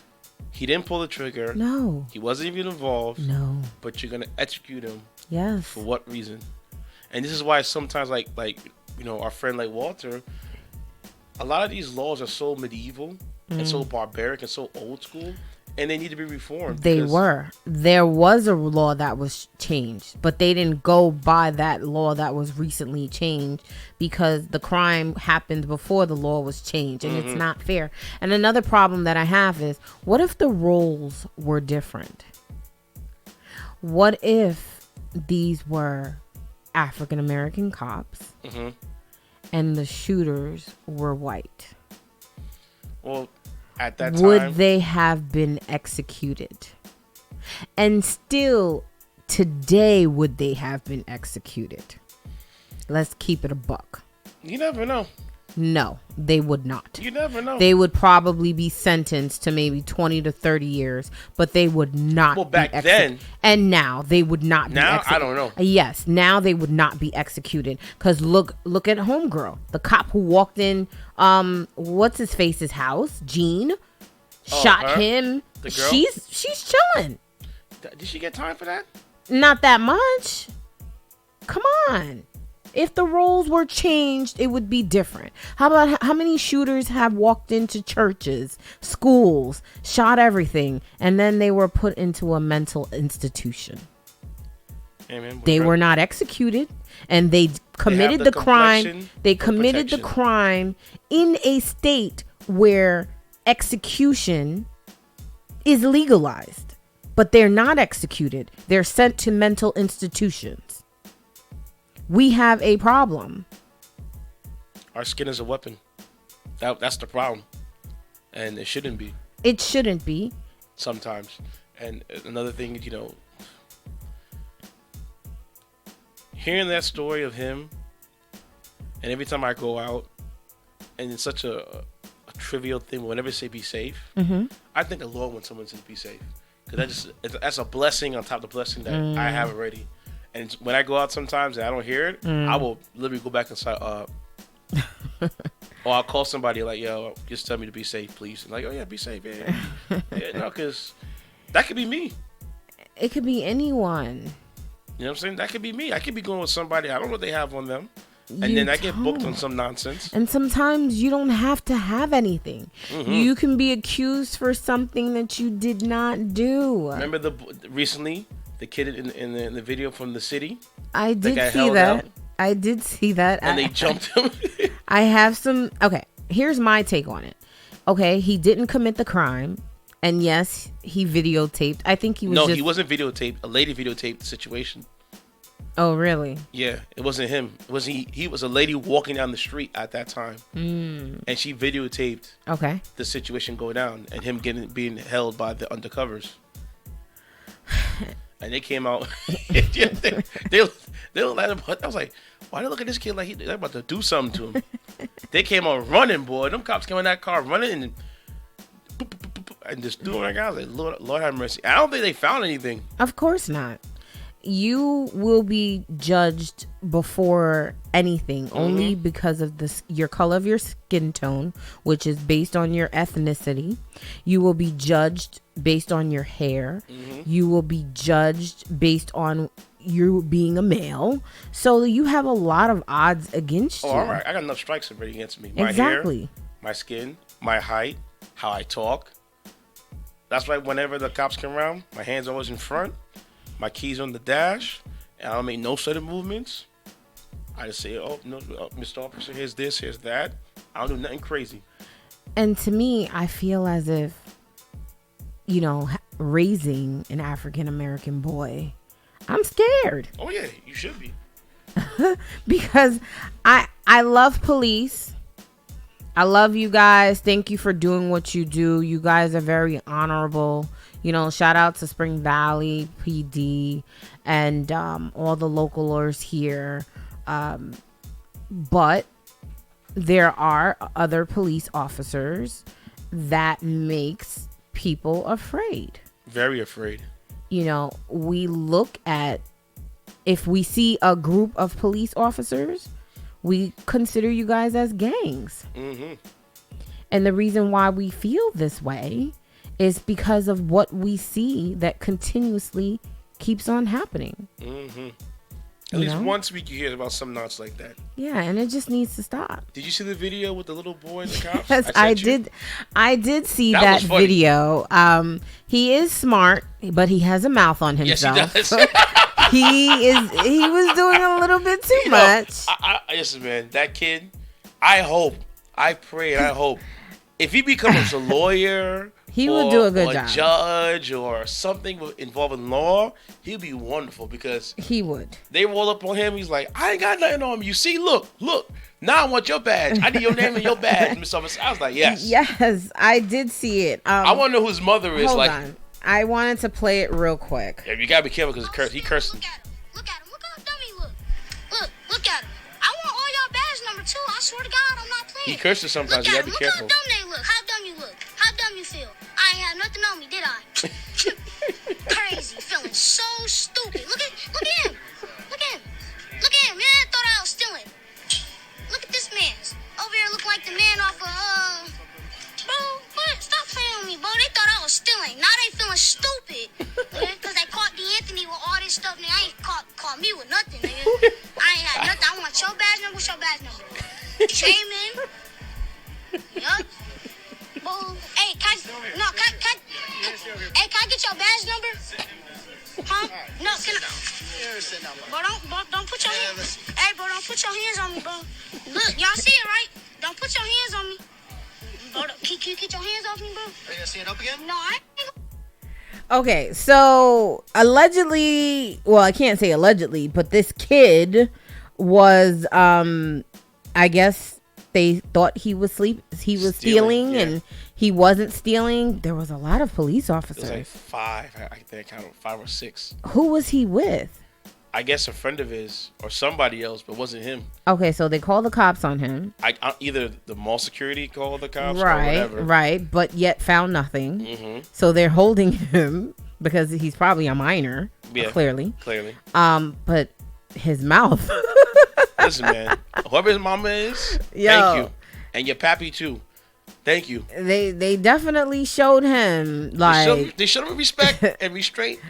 he didn't pull the trigger. No, he wasn't even involved. No, but you're gonna execute him. Yes. For what reason? And this is why sometimes, like our friend like Walter, a lot of these laws are so medieval and so barbaric and so old school, and they need to be reformed. There was a law that was changed, but they didn't go by that law that was recently changed because the crime happened before the law was changed, and it's not fair. And another problem that I have is, what if the roles were different? What if these were African American cops and the shooters were white? Well, at that time, would they have been executed? And still today, would they have been executed? Let's keep it a buck. You never know. No, they would not. You never know. They would probably be sentenced to maybe 20 to 30 years, but they would not. Well, back then. And now they would not be executed. Now, I don't know. Yes, now they would not be executed. Because look at Homegirl. The cop who walked in, what's his face's house? Gene. Shot him. The girl? She's chilling. Did she get time for that? Not that much. Come on. If the roles were changed, it would be different. How about how many shooters have walked into churches, schools, shot everything, and then they were put into a mental institution? Amen. They were not executed, and they committed the crime. They committed the crime in a state where execution is legalized, but they're not executed. They're sent to mental institutions. We have a problem. Our skin is a weapon. That's the problem. And it shouldn't be. It shouldn't be. Sometimes. And another thing, hearing that story of him, and every time I go out, and it's such a trivial thing, whenever they say be safe, I think the Lord when someone says be safe. Because that's a blessing on top of the blessing that I have already. And when I go out sometimes and I don't hear it, I will literally go back inside. Or I'll call somebody like, yo, just tell me to be safe, please. And like, oh, yeah, be safe. Yeah, no, because that could be me. It could be anyone. You know what I'm saying? That could be me. I could be going with somebody. I don't know what they have on them. And then I get booked on some nonsense. And sometimes you don't have to have anything. Mm-hmm. You can be accused for something that you did not do. Remember recently the kid in the video from the city? I did see that. I did see that. And they jumped him. I have some. Okay, here's my take on it. Okay, he didn't commit the crime. And yes, he videotaped. I think he was No, he wasn't videotaped. A lady videotaped the situation. Oh, really? Yeah, it wasn't him. It was he was a lady walking down the street at that time. And she videotaped the situation go down and him being held by the undercovers. And they came out. they let him. I was like, why they look at this kid like they're about to do something to him? They came out running, boy. Them cops came in that car running and just threw him like I was like, Lord have mercy. I don't think they found anything. Of course not. You will be judged before anything only because of your color of your skin tone, which is based on your ethnicity. You will be judged based on your hair. You will be judged based on you being a male. So you have a lot of odds against you. All right. I got enough strikes already against me. My hair, my skin, my height, how I talk. That's why whenever the cops come around, my hand's always in front. My keys on the dash, and I don't make no sudden movements. I just say, oh, no, Mr. Officer, here's this, here's that. I don't do nothing crazy. And to me, I feel as if, raising an African-American boy, I'm scared. Oh, yeah, you should be. Because I love police. I love you guys. Thank you for doing what you do. You guys are very honorable. Shout out to Spring Valley PD and all the localers here. But there are other police officers that makes people afraid. Very afraid. We look at, if we see a group of police officers, we consider you guys as gangs. And the reason why we feel this way is because of what we see that continuously keeps on happening. At least once a week you hear about some nonsense like that. Yeah, and it just needs to stop. Did you see the video with the little boy and the cops? Yes, I did. I did see that video. He is smart, but he has a mouth on himself. Yes, he does. He was doing a little bit too much. Listen, man, that kid, I pray and I hope, if he becomes a lawyer, he would do a good job. A judge or something involving law, he'd be wonderful because he would. They roll up on him. He's like, I ain't got nothing on me. You see, look. Now I want your badge. I need your name and your badge, Miss Officer. I was like, yes. Yes, I did see it. I want to know who his mother is. Hold on. I wanted to play it real quick. Yeah, you gotta be careful because he cursing. Look at him. Look how dumb he look. Look at him. I want all y'all badge number 2. I swear to God, I'm not playing. He curses sometimes. You gotta be careful. Look how dumb they look. How dumb you look. How dumb you feel. I ain't had nothing on me, did I? Crazy. Feeling so stupid. Look at him. Look at him. Look at him, man. Thought I was stealing. Look at this man. Over here looking like the man off of, bro, what? Stop playing with me, bro. They thought I was stealing. Now they feeling stupid. Because they caught the Anthony with all this stuff, nigga. I ain't caught me with nothing, nigga. I ain't had nothing. I want your badge number. What's your badge number? Shaman. Yup. Hey, can I get your badge number? Huh? No, can I? Bro, don't put your hands. Hey, bro, don't put your hands on me, bro. Look, y'all see it, right? Don't put your hands on me. Bro, can you get your hands off me, bro? Are you gonna stand up again? No, I ain't. Okay, so allegedly, well, I can't say allegedly, but this kid was, I guess they thought he was stealing, yeah. And he wasn't stealing. There was a lot of police officers. It was like 5, I think I counted 5 or 6. Who was he with? I guess a friend of his or somebody else, but it wasn't him. Okay, so they called the cops on him. Either the mall security called the cops or whatever. Right, but yet found nothing. So they're holding him because he's probably a minor, clearly. But his mouth. Listen, man, whoever his mama is, thank you. And your pappy, too. Thank you. They definitely showed him, like... They showed him respect and restraint.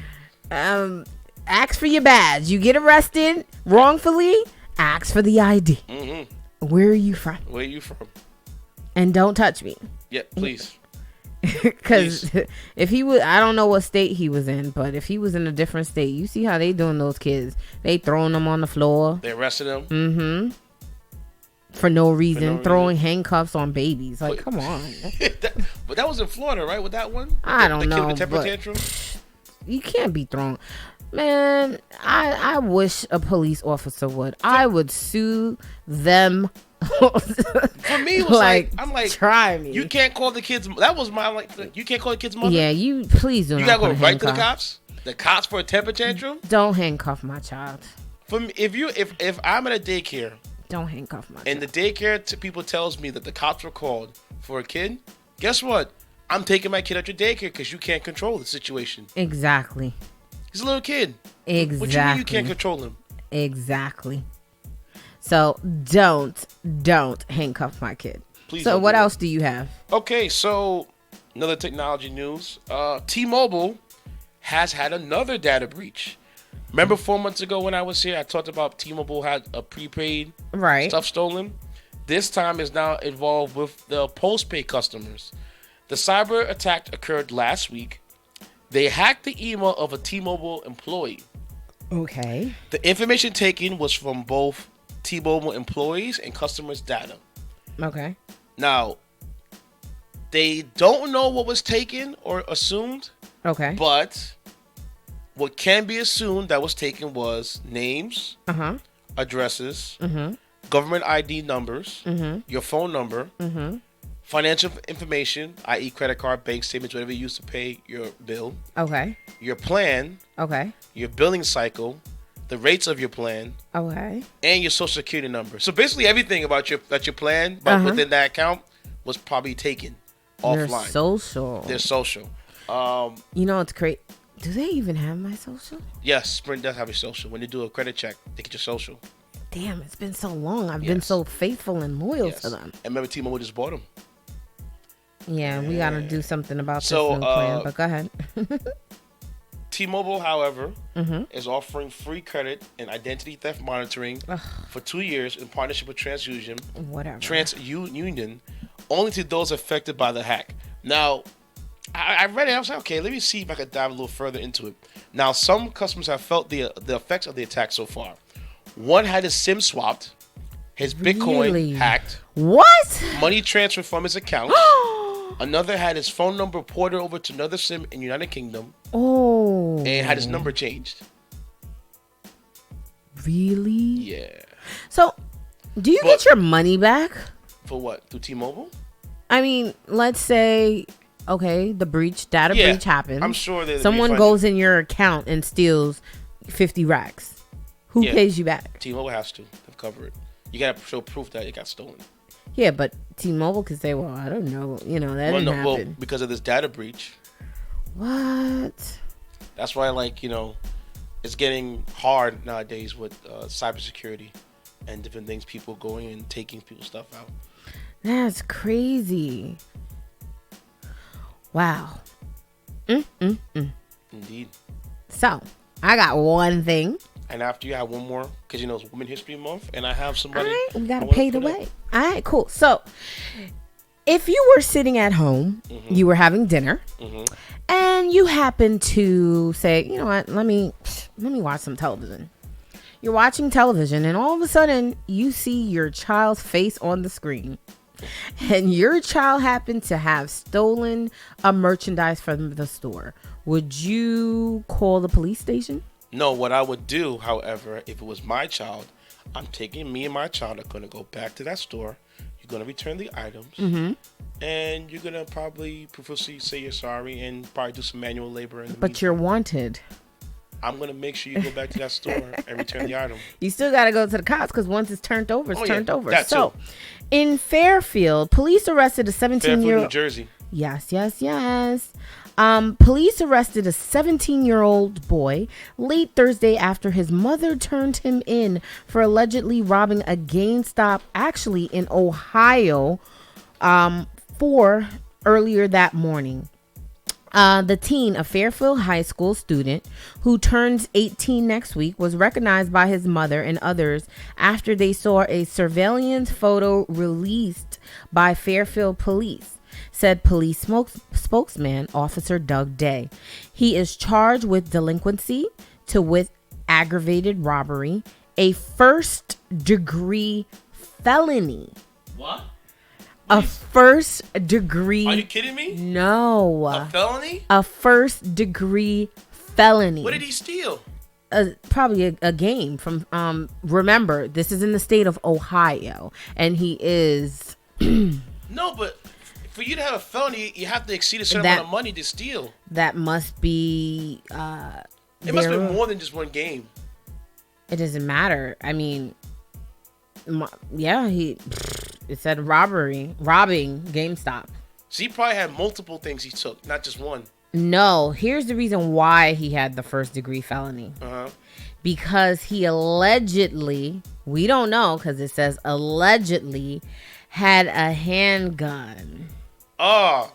ask for your badge. You get arrested wrongfully, ask for the ID. Mm-hmm. Where are you from? Where are you from? And don't touch me. Yeah, please. Because if he was, I don't know what state he was in, but if he was in a different state, you see how they doing those kids. They throwing them on the floor. They arrested them. Mm-hmm. For no reason. Throwing handcuffs on babies. Like, come on. But that was in Florida, right? With that one? I don't know. The temper tantrum? You can't be thrown. Man, I wish a police officer would. I would sue them. For me, it was I'm like, try me. You can't call the kids. That was my you can't call the kids mother. Yeah, you please do. You gotta go right to the cops. The cops for a temper tantrum. Don't handcuff my child. For me, if I'm at a daycare, don't handcuff my child. And the daycare people tells me that the cops were called for a kid. Guess what? I'm taking my kid out your daycare because you can't control the situation. Exactly. He's a little kid. Exactly. What you mean you can't control him? Exactly. So don't handcuff my kid. Please. So what else do you have? Okay, so another technology news. T-Mobile has had another data breach. Remember 4 months ago when I was here, I talked about T-Mobile had a prepaid stuff stolen. This time is now involved with the postpaid customers. The cyber attack occurred last week. They hacked the email of a T-Mobile employee. Okay. The information taken was from both T-Mobile employees and customers' data. Okay. Now, they don't know what was taken or assumed. Okay. But what can be assumed that was taken was names, addresses, government ID numbers, your phone number, financial information, i.e. credit card, bank statements, whatever you use to pay your bill. Okay. Your plan. Okay. Your billing cycle, the rates of your plan. Okay. And your social security number. So basically everything about your plan, but within that account, was probably taken offline. Their social. You know, it's great. Do they even have my social? Yes, Sprint does have your social. When they do a credit check, they get your social. Damn, it's been so long. I've been so faithful and loyal to them. And remember, T-Mobile just bought them. Yeah, we got to do something about this new plan, but go ahead. T-Mobile, however, is offering free credit and identity theft monitoring for 2 years in partnership with TransUnion, only to those affected by the hack. Now, I read it. I was like, okay, let me see if I could dive a little further into it. Now, some customers have felt the effects of the attack so far. One had his SIM swapped, his Bitcoin hacked. What? Money transferred from his account. Another had his phone number ported over to another SIM in United Kingdom. Oh. And had his number changed. Really? Yeah. So, do you get your money back? For what? Through T-Mobile? I mean, let's say, okay, the data breach happens. I'm sure that someone goes in your account and steals 50 racks. Who pays you back? T-Mobile has to cover it. You got to show proof that it got stolen. Yeah, but T-Mobile could say, well, I don't know. You know, that didn't happen. Well, because of this data breach. What? That's why, it's getting hard nowadays with cybersecurity and different things, people going and taking people's stuff out. That's crazy. Wow. Indeed. So, I got one thing. And after you have one more, because it's Women's History Month, and I have somebody. All right, we got to pay the way. All right, cool. So, if you were sitting at home, you were having dinner, and you happen to say, you know what, let me watch some television. You're watching television, and all of a sudden, you see your child's face on the screen. And your child happened to have stolen a merchandise from the store. Would you call the police station? No, what I would do, however, if it was my child, me and my child are going to go back to that store. You're going to return the items. And you're going to probably profusely say you're sorry and probably do some manual labor. But you're wanted. I'm going to make sure you go back to that store and return the item. You still got to go to the cops because once it's turned over, it's turned over. That so, too. In Fairfield, police arrested a 17-year-old. Fairfield, New Jersey. Yes. Police arrested a 17-year-old boy late Thursday after his mother turned him in for allegedly robbing a GameStop, actually in Ohio, earlier that morning. The teen, a Fairfield High School student who turns 18 next week, was recognized by his mother and others after they saw a surveillance photo released by Fairfield police, said police spokesman Officer Doug Day. He is charged with delinquency with aggravated robbery, a first-degree felony. What? A first degree. Are you kidding me? No. A felony? A first degree felony. What did he steal? Probably a game from, remember, this is in the state of Ohio, and he is. No, but for you to have a felony, you have to exceed a certain amount of money to steal. That must be. It must be more than just one game. It doesn't matter. I mean, yeah, it said robbing GameStop. So he probably had multiple things he took, not just one. No, here's the reason why he had the first degree felony. Because he allegedly, we don't know because it says allegedly, had a handgun. Oh.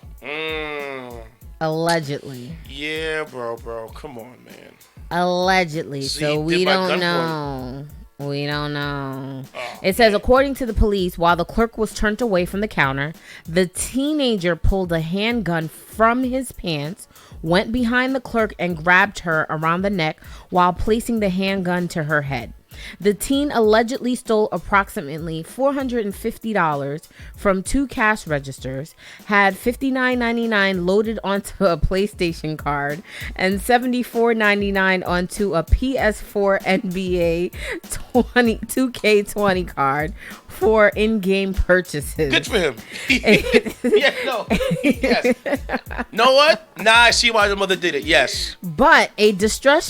Allegedly. Yeah, bro. Come on, man. Allegedly. So we don't know. We don't know. It says, according to the police, while the clerk was turned away from the counter, the teenager pulled a handgun from his pants, went behind the clerk and grabbed her around the neck while placing the handgun to her head. The teen allegedly stole approximately $450 from 2 cash registers, had $59.99 loaded onto a PlayStation card, and $74.99 onto a PS4 NBA 2K20 card for in-game purchases. Good for him. Yes. Know what? Nah, I see why the mother did it. Yes. But a distraught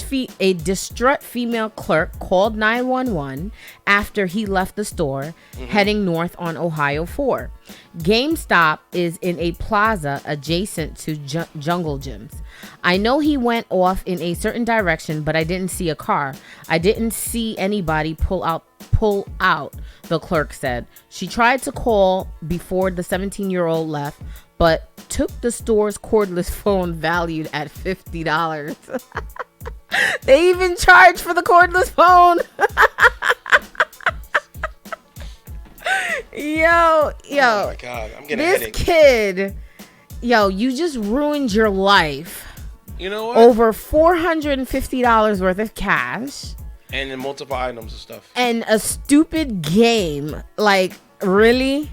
female clerk called 911 after he left the store, heading north on Ohio 4. GameStop is in a plaza adjacent to Jungle Gyms. I know he went off in a certain direction, but I didn't see a car. I didn't see anybody pull out, the clerk said. She tried to call before the 17-year-old left, but took the store's cordless phone valued at $50. They even charge for the cordless phone. Yo. Oh my God, I'm getting a headache. This kid, you just ruined your life. You know what? Over $450 worth of cash. And then multiple items and stuff. And a stupid game. Like, really?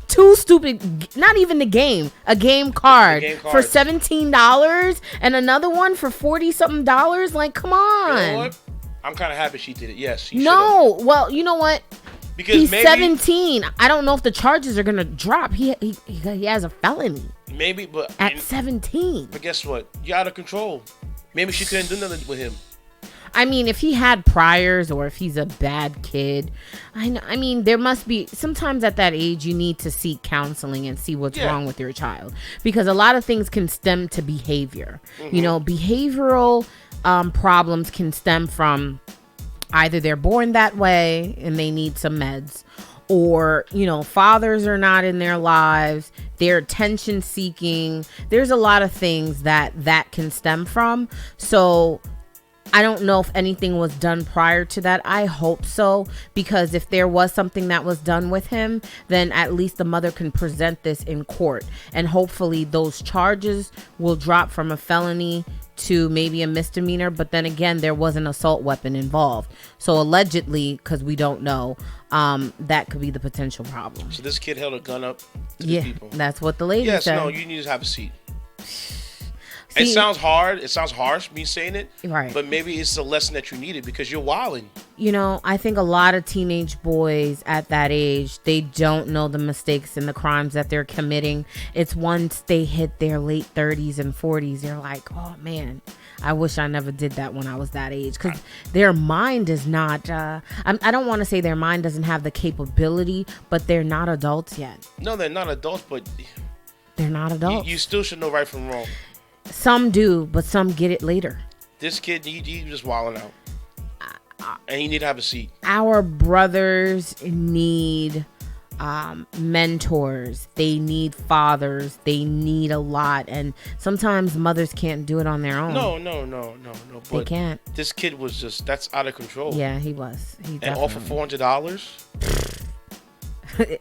2 stupid, not even the game, a game card for $17 and another one for $40-something. Like, come on. You know what? I'm kind of happy she did it. Yes. No. Well, you know what? Because he's 17. I don't know if the charges are going to drop. He has a felony. Maybe, but at 17. But guess what? You're out of control. Maybe she couldn't do nothing with him. I mean, if he had priors or if he's a bad kid, I mean, there must be, sometimes at that age, you need to seek counseling and see what's wrong with your child. Because a lot of things can stem to behavior. You know, behavioral problems can stem from either they're born that way and they need some meds, or, fathers are not in their lives, they're attention seeking. There's a lot of things that can stem from. So I don't know if anything was done prior to that. I hope so, because if there was something that was done with him, then at least the mother can present this in court, and hopefully those charges will drop from a felony to maybe a misdemeanor. But then again, there was an assault weapon involved, so allegedly, because we don't know, that could be the potential problem. So this kid held a gun up to the people. That's what the lady said. No, you need to have a seat. It sounds hard. It sounds harsh, me saying it. Right. But maybe it's a lesson that you needed, because you're wilding. I think a lot of teenage boys at that age, they don't know the mistakes and the crimes that they're committing. It's once they hit their late 30s and 40s, they're like, oh, man, I wish I never did that when I was that age. Because their mind is not, I don't want to say their mind doesn't have the capability, but they're not adults yet. No, they're not adults, but they're not adults. You still should know right from wrong. Some do, but some get it later. This kid, he just wilding out. And he need to have a seat. Our brothers need mentors. They need fathers. They need a lot. And sometimes mothers can't do it on their own. No. They can't. This kid was just, that's out of control. Yeah, he was. And all for $400?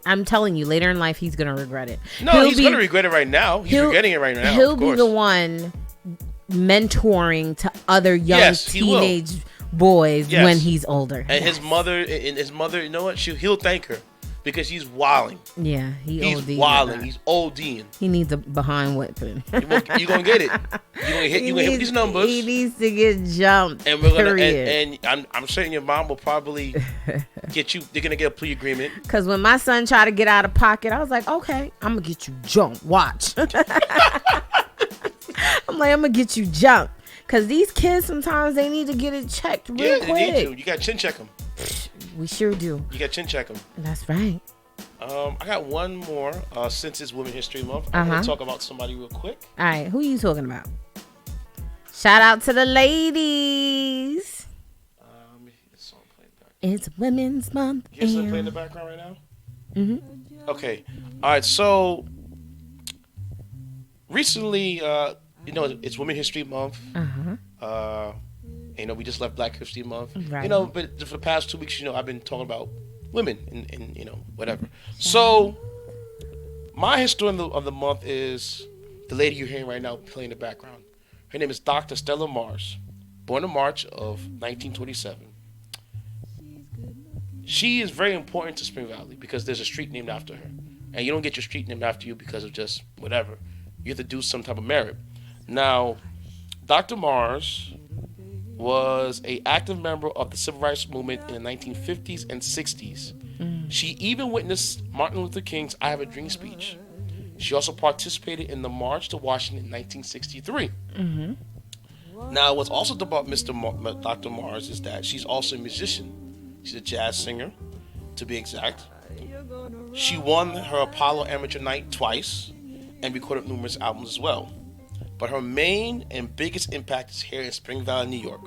I'm telling you, later in life, he's going to regret it. No, he's going to regret it right now. He's regretting it right now. He'll be the one mentoring to other young teenage boys when he's older. And his mother, you know what? He'll thank her because he's wilding. Yeah, he's wilding. He's ODing. He needs a behind whipping. You're gonna get it. You're gonna hit these numbers. He needs to get jumped. And we're gonna. And I'm certain your mom will probably get you. They're gonna get a plea agreement. Because when my son tried to get out of pocket, I was like, okay, I'm gonna get you jumped. Watch. I'm gonna get you jumped. Because these kids, sometimes they need to get it checked real quick. They need to. You got to chin check them. We sure do. You got to chin check them. That's right. I got one more. Since it's Women's History Month, I'm going to talk about somebody real quick. All right. Who are you talking about? Shout out to the ladies. It's Women's Month. You hear something playing in the background right now? Mm-hmm. Okay. All right. So, recently... it's Women's History Month. We just left Black History Month. Right. But for the past 2 weeks, I've been talking about women and whatever. So, my history of the month is the lady you're hearing right now playing in the background. Her name is Dr. Stella Mars, born in March of 1927. She is very important to Spring Valley because there's a street named after her. And you don't get your street named after you because of just whatever. You have to do some type of merit. Now, Dr. Mars was an active member of the Civil Rights Movement in the 1950s and 60s. She even witnessed Martin Luther King's I Have a Dream speech. She also participated in the March to Washington in 1963. Now, what's also about Dr. Mars is that she's also a musician. She's a jazz singer, to be exact. She won her Apollo Amateur Night twice and recorded numerous albums as well. But her main and biggest impact is here in Spring Valley, New York.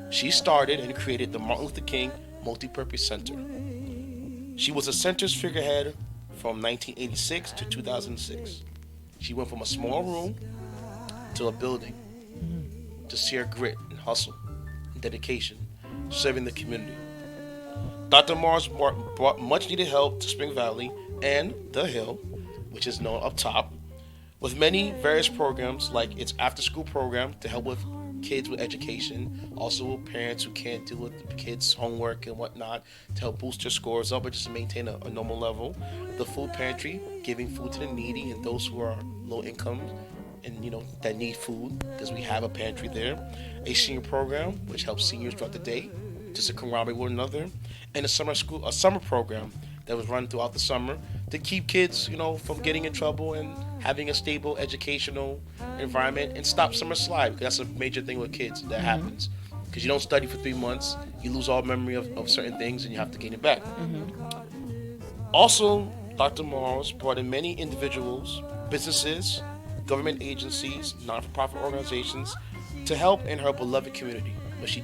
She started and created the Martin Luther King Multi-Purpose Center. She was the center's figurehead from 1986 to 2006. She went from a small room to a building to see her grit and hustle and dedication, serving the community. Dr. Mars brought much needed help to Spring Valley and The Hill, which is known up top, with many various programs like its after-school program to help with kids with education, also with parents who can't deal with the kids' homework and whatnot, to help boost their scores up or just to maintain a normal level. The food pantry, giving food to the needy and those who are low income and that need food, because we have a pantry there. A senior program which helps seniors throughout the day just to camaraderie with one another, and a summer program that was run throughout the summer to keep kids, from getting in trouble and having a stable educational environment and stop summer slide, because that's a major thing with kids that happens. Because you don't study for 3 months, you lose all memory of certain things and you have to gain it back. Also, Dr. Mars brought in many individuals, businesses, government agencies, non-for-profit organizations to help in her beloved community, what she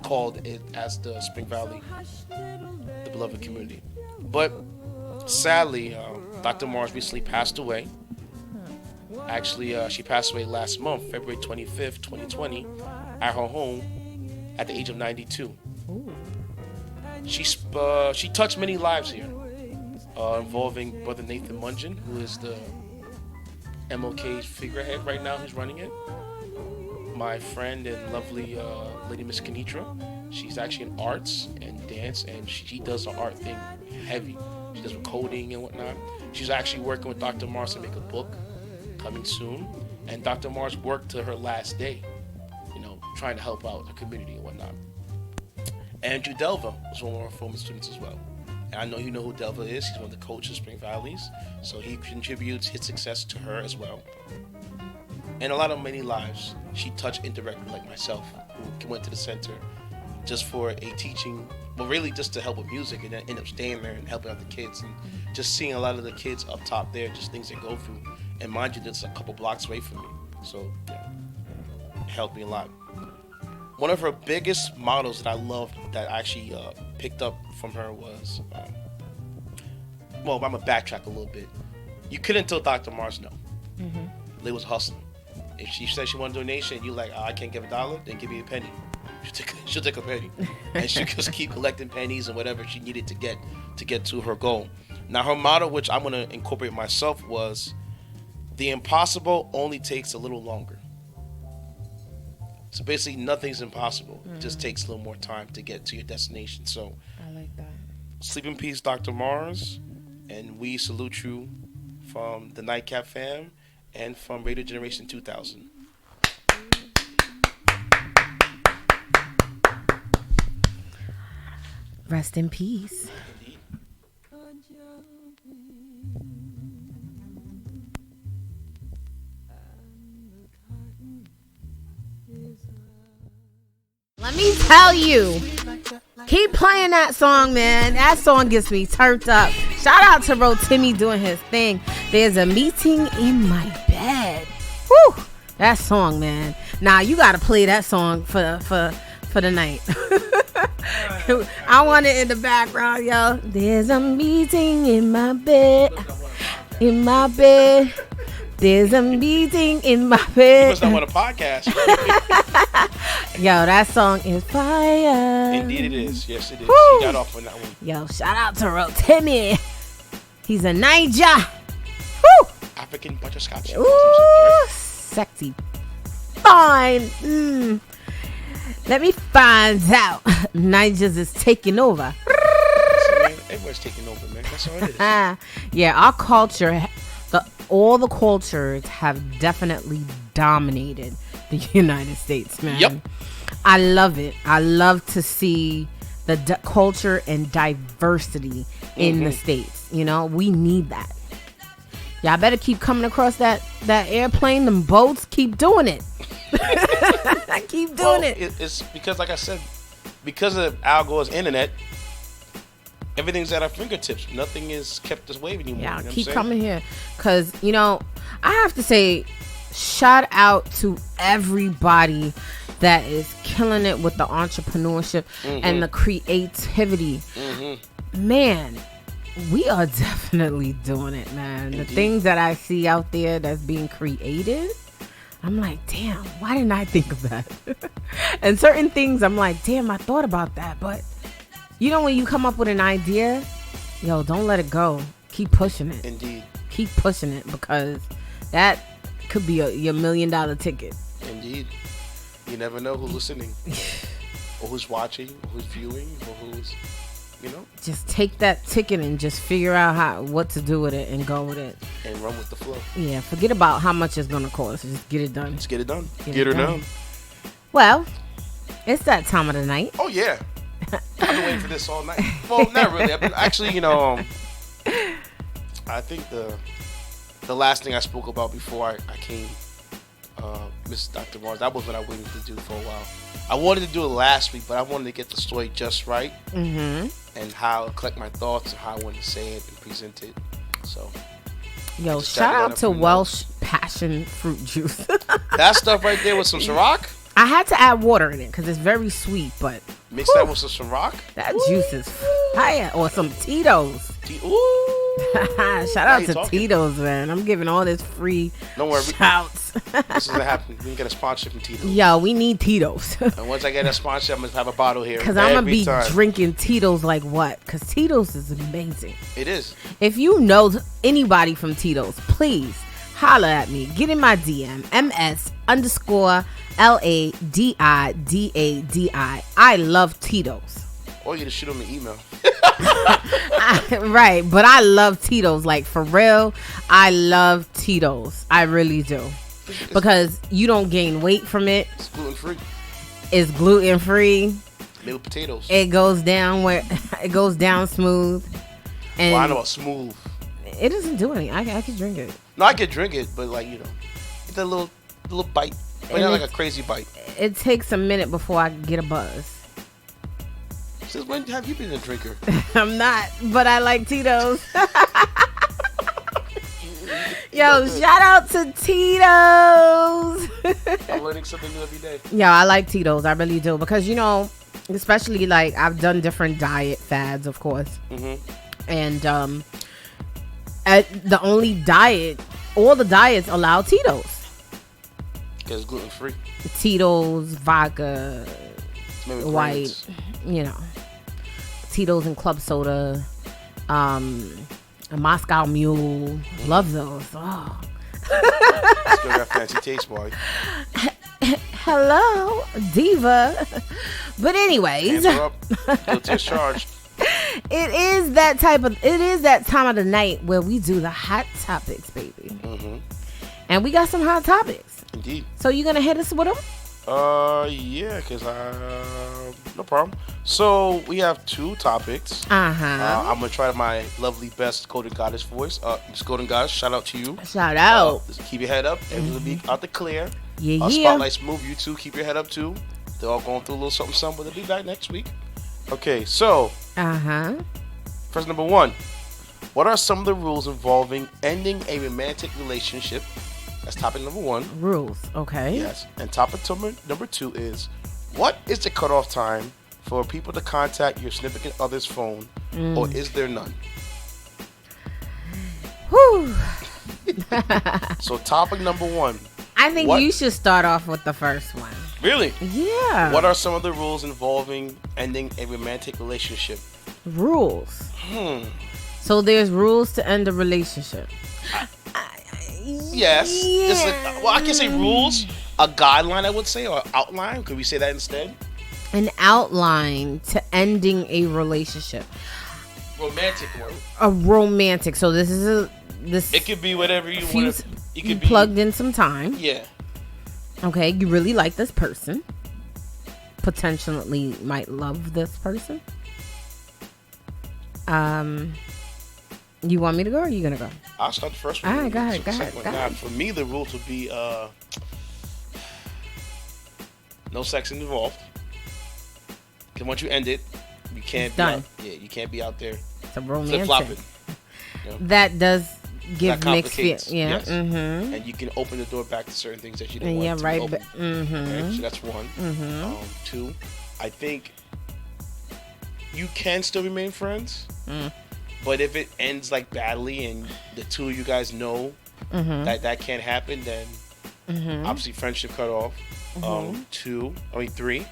called it as the Spring Valley, the beloved community. But sadly, Dr. Mars recently passed away. Actually, she passed away last month, February 25th, 2020, at her home at the age of 92. Ooh. She touched many lives here, involving Brother Nathan Mungin, who is the MLK's figurehead right now, who's running it. My friend and lovely lady Miss Kenitra. She's actually in arts and dance, and she does the art thing heavy. She does with coding and whatnot. She's actually working with Dr. Mars to make a book coming soon. And Dr. Mars worked to her last day, trying to help out the community and whatnot. Andrew Delva was one of our former students as well. And I know you know who Delva is. He's one of the coaches of Spring Valleys. So he contributes his success to her as well. And a lot of many lives she touched indirectly, like myself, who went to the center just for a teaching, but really just to help with music, and then end up staying there and helping out the kids, and just seeing a lot of the kids up top there, just things they go through. And mind you, that's a couple blocks away from me. So yeah, it helped me a lot. One of her biggest models that I loved, that I actually picked up from her was, well, I'm gonna backtrack a little bit. You couldn't tell Dr. Mars no. They was hustling. If she said she wanted a donation, you like, I can't give $1, then give me a penny. She'll take a penny, and she'll just keep collecting pennies and whatever she needed to get to her goal. Now her motto, which I'm gonna incorporate myself, was, "The impossible only takes a little longer." So basically, nothing's impossible. It just takes a little more time to get to your destination. So I like that. Sleep in peace, Dr. Mars, and we salute you from the Nightcap fam and from Radio Generation 2000. Rest in peace. Let me tell you, keep playing that song, man. That song gets me turned up. Shout out to Rotimi doing his thing. There's a meeting in my bed. Whew, that song, man. Now you gotta play that song for the night. I want it in the background, yo. There's a meeting in my bed. In my bed. There's a meeting in my bed. You must not want a podcast. Yo, that song is fire. Indeed it is. Yes, it is. Woo. She got off on that one. Yo, shout out to Rotimi. He's a Niger. Woo! African butterscotch. Ooh, sexy. Fine. Let me find out. Nigers is taking over. Everyone's taking over, man. That's all it is. Yeah, our culture, all the cultures have definitely dominated the United States, man. Yep. I love it. I love to see the culture and diversity in the States. You know, we need that. Y'all better keep coming across that airplane, them boats. Keep doing it. Keep doing it. It's because, like I said, because of Al Gore's internet, everything's at our fingertips. Nothing is kept us wave anymore. Yeah, you know keep coming here. Because, you know, I have to say, shout out to everybody that is killing it with the entrepreneurship and the creativity. Man, we are definitely doing it, man. Indeed. The things that I see out there that's being created, I'm like, damn, why didn't I think of that? And certain things, I'm like, damn, I thought about that. But, you know, when you come up with an idea, yo, don't let it go. Keep pushing it. Indeed. Keep pushing it, because that could be your $1 million ticket. Indeed. You never know who's listening, or who's watching, or who's viewing, or who's, you know. Just take that ticket and just figure out what to do with it and go with it. And run with the flow. Yeah, forget about how much it's going to cost. Just get it done. Let's get it done. Get her done. Well, it's that time of the night. Oh, yeah. I've been waiting for this all night. Well, not really. Actually, you know, I think the last thing I spoke about before I came, Miss Dr. Mars, that was what I waited to do for a while. I wanted to do it last week, but I wanted to get the story just right, and how collect my thoughts and how I wanted to say it and present it. So, yo, shout out to Welsh passion fruit juice. That stuff right there with some Ciroc. I had to add water in it because it's very sweet, but mix that with some Ciroc. That juice is fire. Or some Tito's. Ooh. Shout out to Tito's, man. I'm giving all this free shouts. This is happening. We can get a sponsor from Tito's. Yo, we need Tito's. And once I get a sponsor, I'm going to have a bottle here. Because I'm going to be drinking Tito's like what? Because Tito's is amazing. It is. If you know anybody from Tito's, please holla at me. Get in my DM. MS_LADIDADI. I love Tito's. Or you just shoot them an email. Right, but I love Tito's. Like, for real, I love Tito's. I really do. Because you don't gain weight from it. It's gluten-free. It's gluten-free. Made with potatoes. It goes down smooth. And well, I know about smooth. It doesn't do anything. I can drink it. No, I can drink it, but like, you know, it's a little bite. But not like a crazy bite. It takes a minute before I get a buzz. Since when have you been a drinker? I'm not, but I like Tito's. Yo, shout out to Tito's. I'm learning something new every day. Yeah, I like Tito's. I really do. Because, you know, especially like I've done different diet fads, of course. And The only diet, all the diets allow Tito's. Because it's gluten free. Tito's, vodka, Maybe white, you know, Tito's and club soda, a Moscow Mule. Love those. Oh. Still got fancy taste, boy. Hello, diva. But anyways, Hands are up. Guilty as charged. it is that time of the night where we do the hot topics, baby. Mm-hmm. And we got some hot topics. Indeed. So you gonna hit us with them? Yeah, because no problem. So we have 2 topics. I'm gonna try my lovely best Golden Goddess voice. Miss Golden Goddess, shout out to you. Shout out. Keep your head up. Everything will be out the clear. Yeah. Spotlight's move. You too. Keep your head up too. They're all going through a little something, but they'll be back next week. Okay, so. First, number 1. What are some of the rules involving ending a romantic relationship? That's topic number 1. Rules. Okay. Yes. And topic number 2 is, what is the cutoff time for people to contact your significant other's phone, or is there none? Whew. So topic number 1. I think you should start off with the first one. Really? Yeah. What are some of the rules involving ending a romantic relationship? Rules. So there's rules to end a relationship. Yes. Yeah. I can't say rules. A guideline, I would say, or outline. Could we say that instead? An outline to ending a relationship. Romantic one. A romantic. So this is It could be whatever you want. It could be plugged in some time. Yeah. Okay, you really like this person. Potentially might love this person. You want me to go or are you gonna go? I'll start the first one. All right, go ahead. Now, for me, the rules would be no sex involved. Because once you end it, you can't be out, you can't be out there It's a romantic. flip-flopping. You know? That does give That mixed feelings. complicates, Yeah. yes. Mm-hmm. And you can open the door back to certain things that you don't Yeah, want to right. be open. Mm-hmm. Okay, so that's 1. Mm-hmm. 2, I think you can still remain friends. But if it ends like badly and the 2 of you guys know that can't happen, then obviously friendship cut off. 3.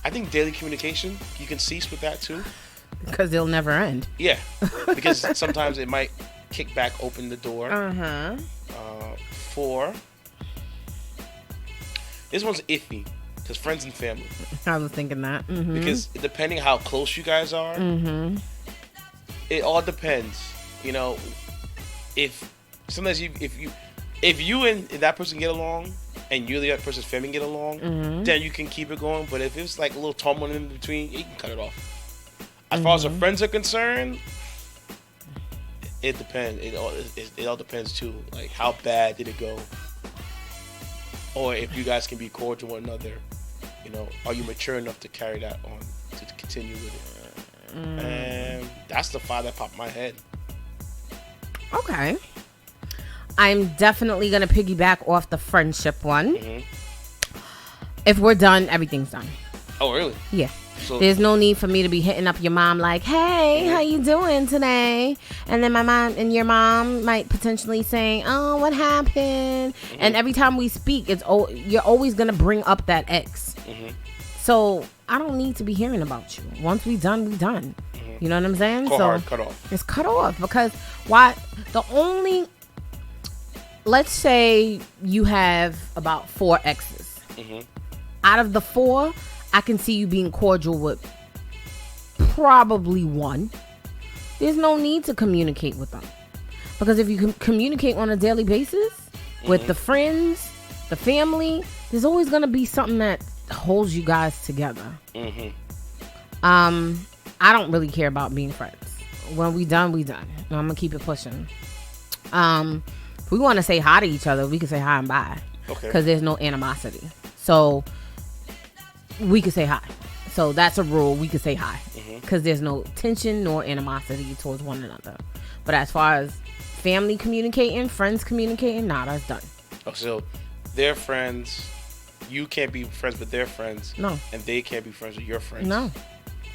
I think daily communication, you can cease with that too. Because they'll never end. Yeah, because sometimes it might kick back open the door. 4. This one's iffy. Because friends and family. I was thinking that. Mm-hmm. Because depending how close you guys are, it all depends. You know, if sometimes if you and that person get along, and you and that person's family get along, then you can keep it going. But if it's like a little turmoil in between, you can cut it off. As far as the friends are concerned, it depends. It all depends too. Like how bad did it go, or if you guys can be cordial with one another. You know, are you mature enough to carry that on, to continue with it? And that's the 5 that popped in my head. Okay. I'm definitely going to piggyback off the friendship one. If we're done, everything's done. Oh, really? Yeah. So, there's no need for me to be hitting up your mom like, hey, how you doing today? And then my mom and your mom might potentially say, oh, what happened? And every time we speak, you're always going to bring up that ex. So I don't need to be hearing about you. Once we done, we done. You know what I'm saying? cut off. It's cut off because why? Let's say you have about 4 exes. Out of the 4, I can see you being cordial with probably 1. There's no need to communicate with them. Because if you can communicate on a daily basis with the friends, the family, there's always going to be something that holds you guys together. I don't really care about being friends. When we done, we done. I'm going to keep it pushing. If we want to say hi to each other, we can say hi and bye. Okay. Because there's no animosity. So we could say hi. So that's a rule. We could say hi. Because there's no tension nor animosity towards one another. But as far as family communicating, friends communicating, nah, that's done. Oh, so they're friends. You can't be friends with their friends. No. And they can't be friends with your friends. No.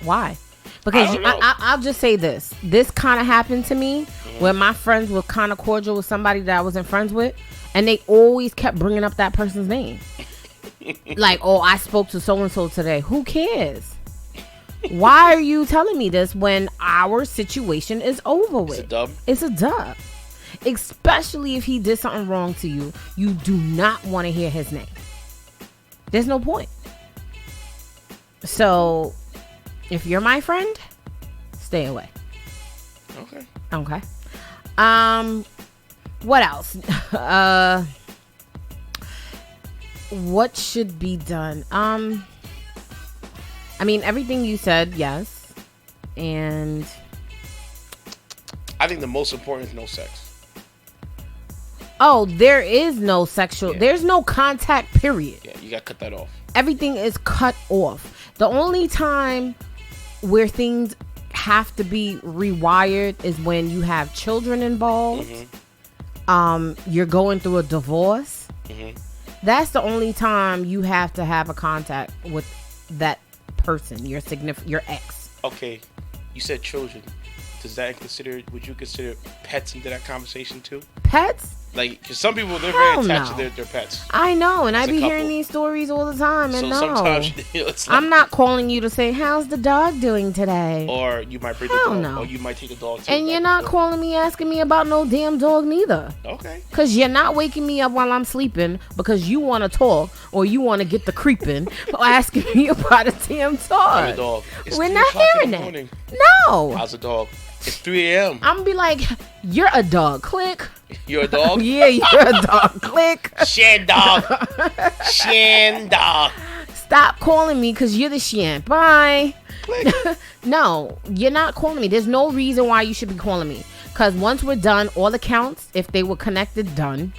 Why? Because I don't know. I'll just say this. This kind of happened to me where my friends were kind of cordial with somebody that I wasn't friends with. And they always kept bringing up that person's name. Like, oh, I spoke to so-and-so today. Who cares? Why are you telling me this when our situation is over with? It's a dub. It's a dub. Especially if he did something wrong to you. You do not want to hear his name. There's no point. So, if you're my friend, stay away. Okay. What else? What should be done? I mean, everything you said, yes. And I think the most important is no sex. oh, there is no sexual. Yeah. There's no contact, period. Yeah, you got to cut that off. Everything is cut off. The only time where things have to be rewired is when you have children involved. You're going through a divorce. That's the only time you have to have a contact with that person, your ex. Okay, you said children. Would you consider pets into that conversation too? Pets? Like, because some people, they're Hell very attached no. to their pets. I know, and I As a be couple. hearing these stories all the time, and So no. sometimes it's like, I'm not calling you to say, how's the dog doing today? Or you might bring the Hell dog, no. or you might take the dog to And the you're vet. not calling me asking me about no damn dog neither. Okay. Because you're not waking me up while I'm sleeping because you want to talk or you want to get the creeping or asking me about a damn I'm dog. a dog. It's We're 3 not o'clock in hearing the that. morning. No. How's a dog? It's 3 a.m. I'm going to be like, you're a dog. Click. You're a dog? Yeah, you're a dog. Click. Shan dog. Shan dog. Stop calling me because you're the shit. Bye. Click. No, you're not calling me. There's no reason why you should be calling me. Because once we're done, all the counts, if they were connected, done.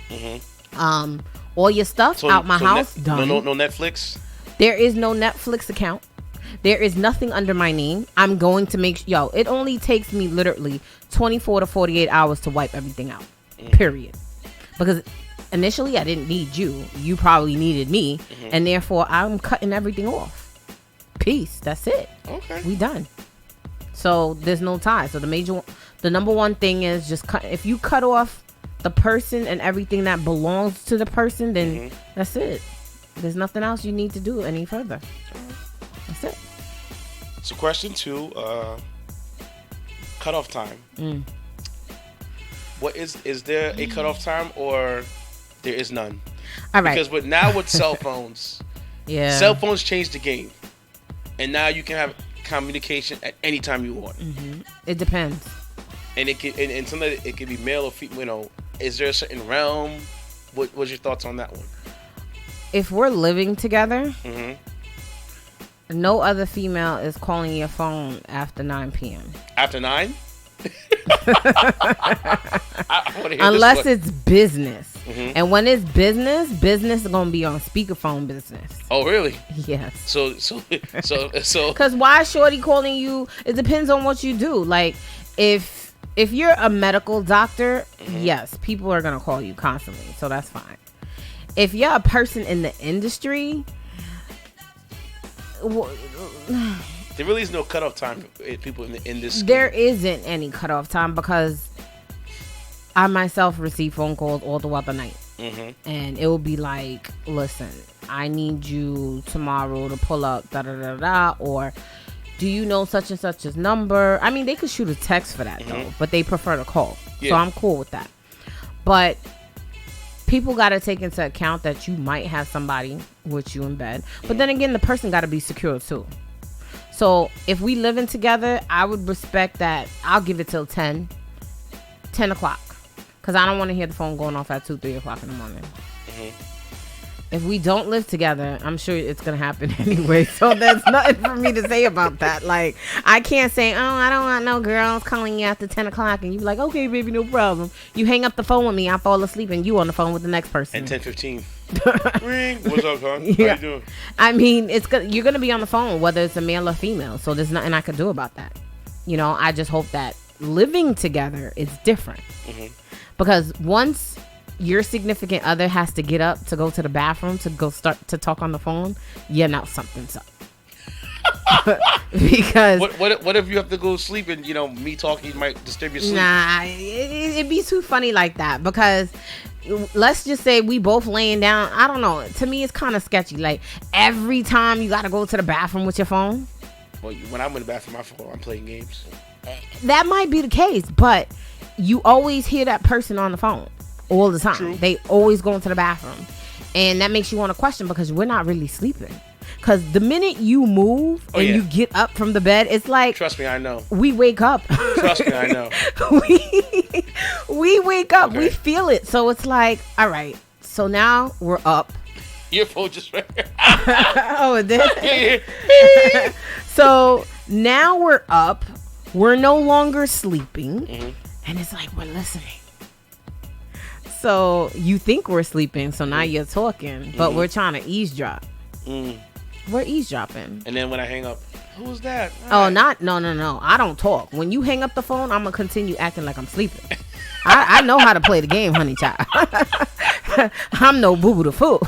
All your stuff out my house, done. No Netflix? There is no Netflix account. There is nothing under my name. I'm going to make... it only takes me literally 24 to 48 hours to wipe everything out. Period. Because initially I didn't need you. You probably needed me. And therefore, I'm cutting everything off. Peace. That's it. Okay. We done. So there's no tie. So the number one thing is just cut. If you cut off the person and everything that belongs to the person, then that's it. There's nothing else you need to do any further. That's it. So question 2, cutoff time. What is there a cutoff time or there is none? All right. Because with cell phones, Yeah. cell phones changed the game, and now you can have communication at any time you want. It depends. And it can, and sometimes it can be male or female. You know, is there a certain realm? What's your thoughts on that one? If we're living together, no other female is calling your phone after 9 p.m. After 9? I wanna hear Unless this one. it's business. And when it's business is going to be on speakerphone business. Oh, really? Yes. So. Because why is shorty calling you? It depends on what you do. Like, if you're a medical doctor, yes, people are going to call you constantly. So that's fine. If you're a person in the industry... There really is no cutoff time for people in this. There isn't any cutoff time because I myself receive phone calls all throughout the night. And it will be like, listen, I need you tomorrow to pull up da-da-da-da, or do you know such and such's number? I mean, they could shoot a text for that, though, but they prefer to call. Yeah. So I'm cool with that. But people got to take into account that you might have somebody with you in bed. But then again, the person got to be secure, too. So if we living together, I would respect that. I'll give it till 10 o'clock. Because I don't want to hear the phone going off at 2, 3 o'clock in the morning. If we don't live together, I'm sure it's going to happen anyway. So there's nothing for me to say about that. Like, I can't say, oh, I don't want no girls calling you after 10 o'clock. And you be like, okay, baby, no problem. You hang up the phone with me, I fall asleep, and you on the phone with the next person. And 10:15. Ring. What's up, hon? Yeah. How you doing? I mean, you're going to be on the phone, whether it's a male or female. So there's nothing I could do about that. You know, I just hope that living together is different. Because once your significant other has to get up to go to the bathroom to go start to talk on the phone, you know something's up. Because what if you have to go to sleep and me talking might disturb your sleep? Nah, it'd be too funny like that. Because let's just say we both laying down. I don't know. To me, it's kind of sketchy. Like every time you got to go to the bathroom with your phone. Well, when I'm in the bathroom, my phone, I'm playing games. That might be the case, but you always hear that person on the phone all the time. True. They always go into the bathroom, and that makes you want to question because we're not really sleeping. Because the minute you move you get up from the bed, it's like... Trust me, I know. We wake up. Trust me, I know. we wake up. Okay. We feel it. So it's like, all right. So now we're up. Your phone just right here. Oh, it did? Yeah. So now we're up. We're no longer sleeping. Mm-hmm. And it's like we're listening. So you think we're sleeping. So now you're talking. But we're trying to eavesdrop. Mm. We're eavesdropping. And then when I hang up, who's that? Oh, not no. I don't talk. When you hang up the phone, I'm gonna continue acting like I'm sleeping. I know how to play the game, honey child. I'm no boo boo the fool.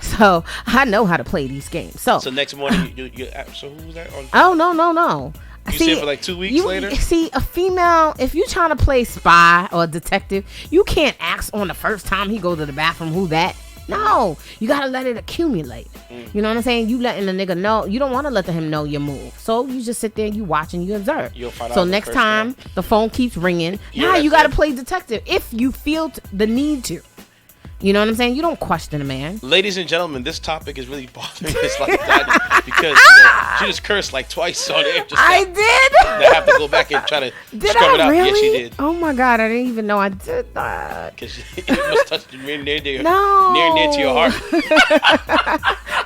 So I know how to play these games. So next morning, you so who was that? Oh no. You see it for like 2 weeks later? See, a female, if you trying to play spy or detective, you can't ask on the first time he go to the bathroom who that. No, you gotta let it accumulate. You know what I'm saying? You letting the nigga know. You don't want to let him know your move. So you just sit there and you watch and you observe. So next time the phone keeps ringing, now you gotta play detective if you feel the need to. You know what I'm saying? You don't question a man. Ladies and gentlemen, this topic is really bothering us like that because she just cursed like twice on it. I did. I have to go back and try to scrub it out. Really? Yes, she did. Oh my God, I didn't even know I did that. Because it must touch near to your heart.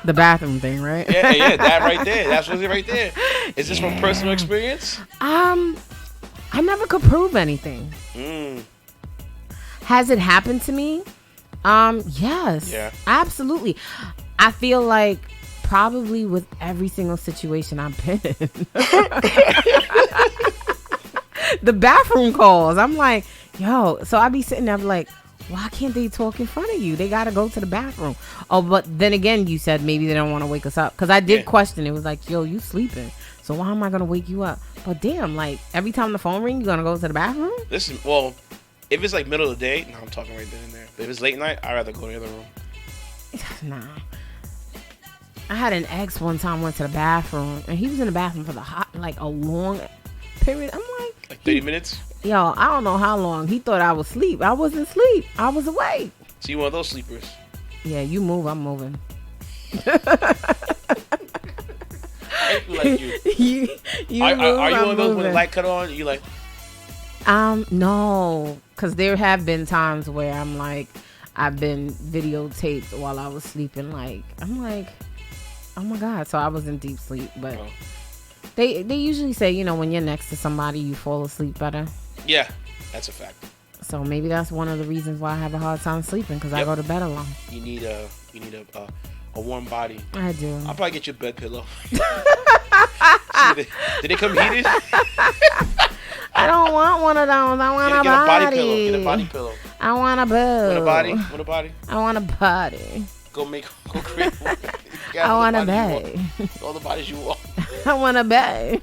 The bathroom thing, right? Yeah, that right there. That's really right there. Is this from personal experience? I never could prove anything. Has it happened to me? Yes. Yeah. Absolutely. I feel like probably with every single situation I've been in. The bathroom calls. I'm like, yo, so I be sitting there like, why can't they talk in front of you? They got to go to the bathroom. Oh, but then again, you said maybe they don't want to wake us up. Because I did question. It was like, yo, you sleeping. So why am I going to wake you up? But damn, like every time the phone rings, you going to go to the bathroom? Listen, well, if it's like middle of the day, no, I'm talking right then and there. But if it's late night, I'd rather go to the other room. Nah. I had an ex one time went to the bathroom and he was in the bathroom for a long period. I'm like 30 minutes? Yo, I don't know how long. He thought I was asleep. I wasn't asleep. I was awake. So you one of those sleepers? Yeah, you move, I'm moving. I feel like you. Are you one of those when the light cut on? You like? No, because there have been times where I'm like, I've been videotaped while I was sleeping. Like, I'm like, oh my God. So I was in deep sleep, but they usually say, when you're next to somebody, you fall asleep better. Yeah, that's a fact. So maybe that's one of the reasons why I have a hard time sleeping because I go to bed alone. You need a warm body. I do. I'll probably get you a bed pillow. Did they come heated? I don't want one of those. I want a body. Get a body pillow. I want a boob. Want a body? Want a body? I want a body. Go create. I want a bed. All the bodies you want. I want a bed.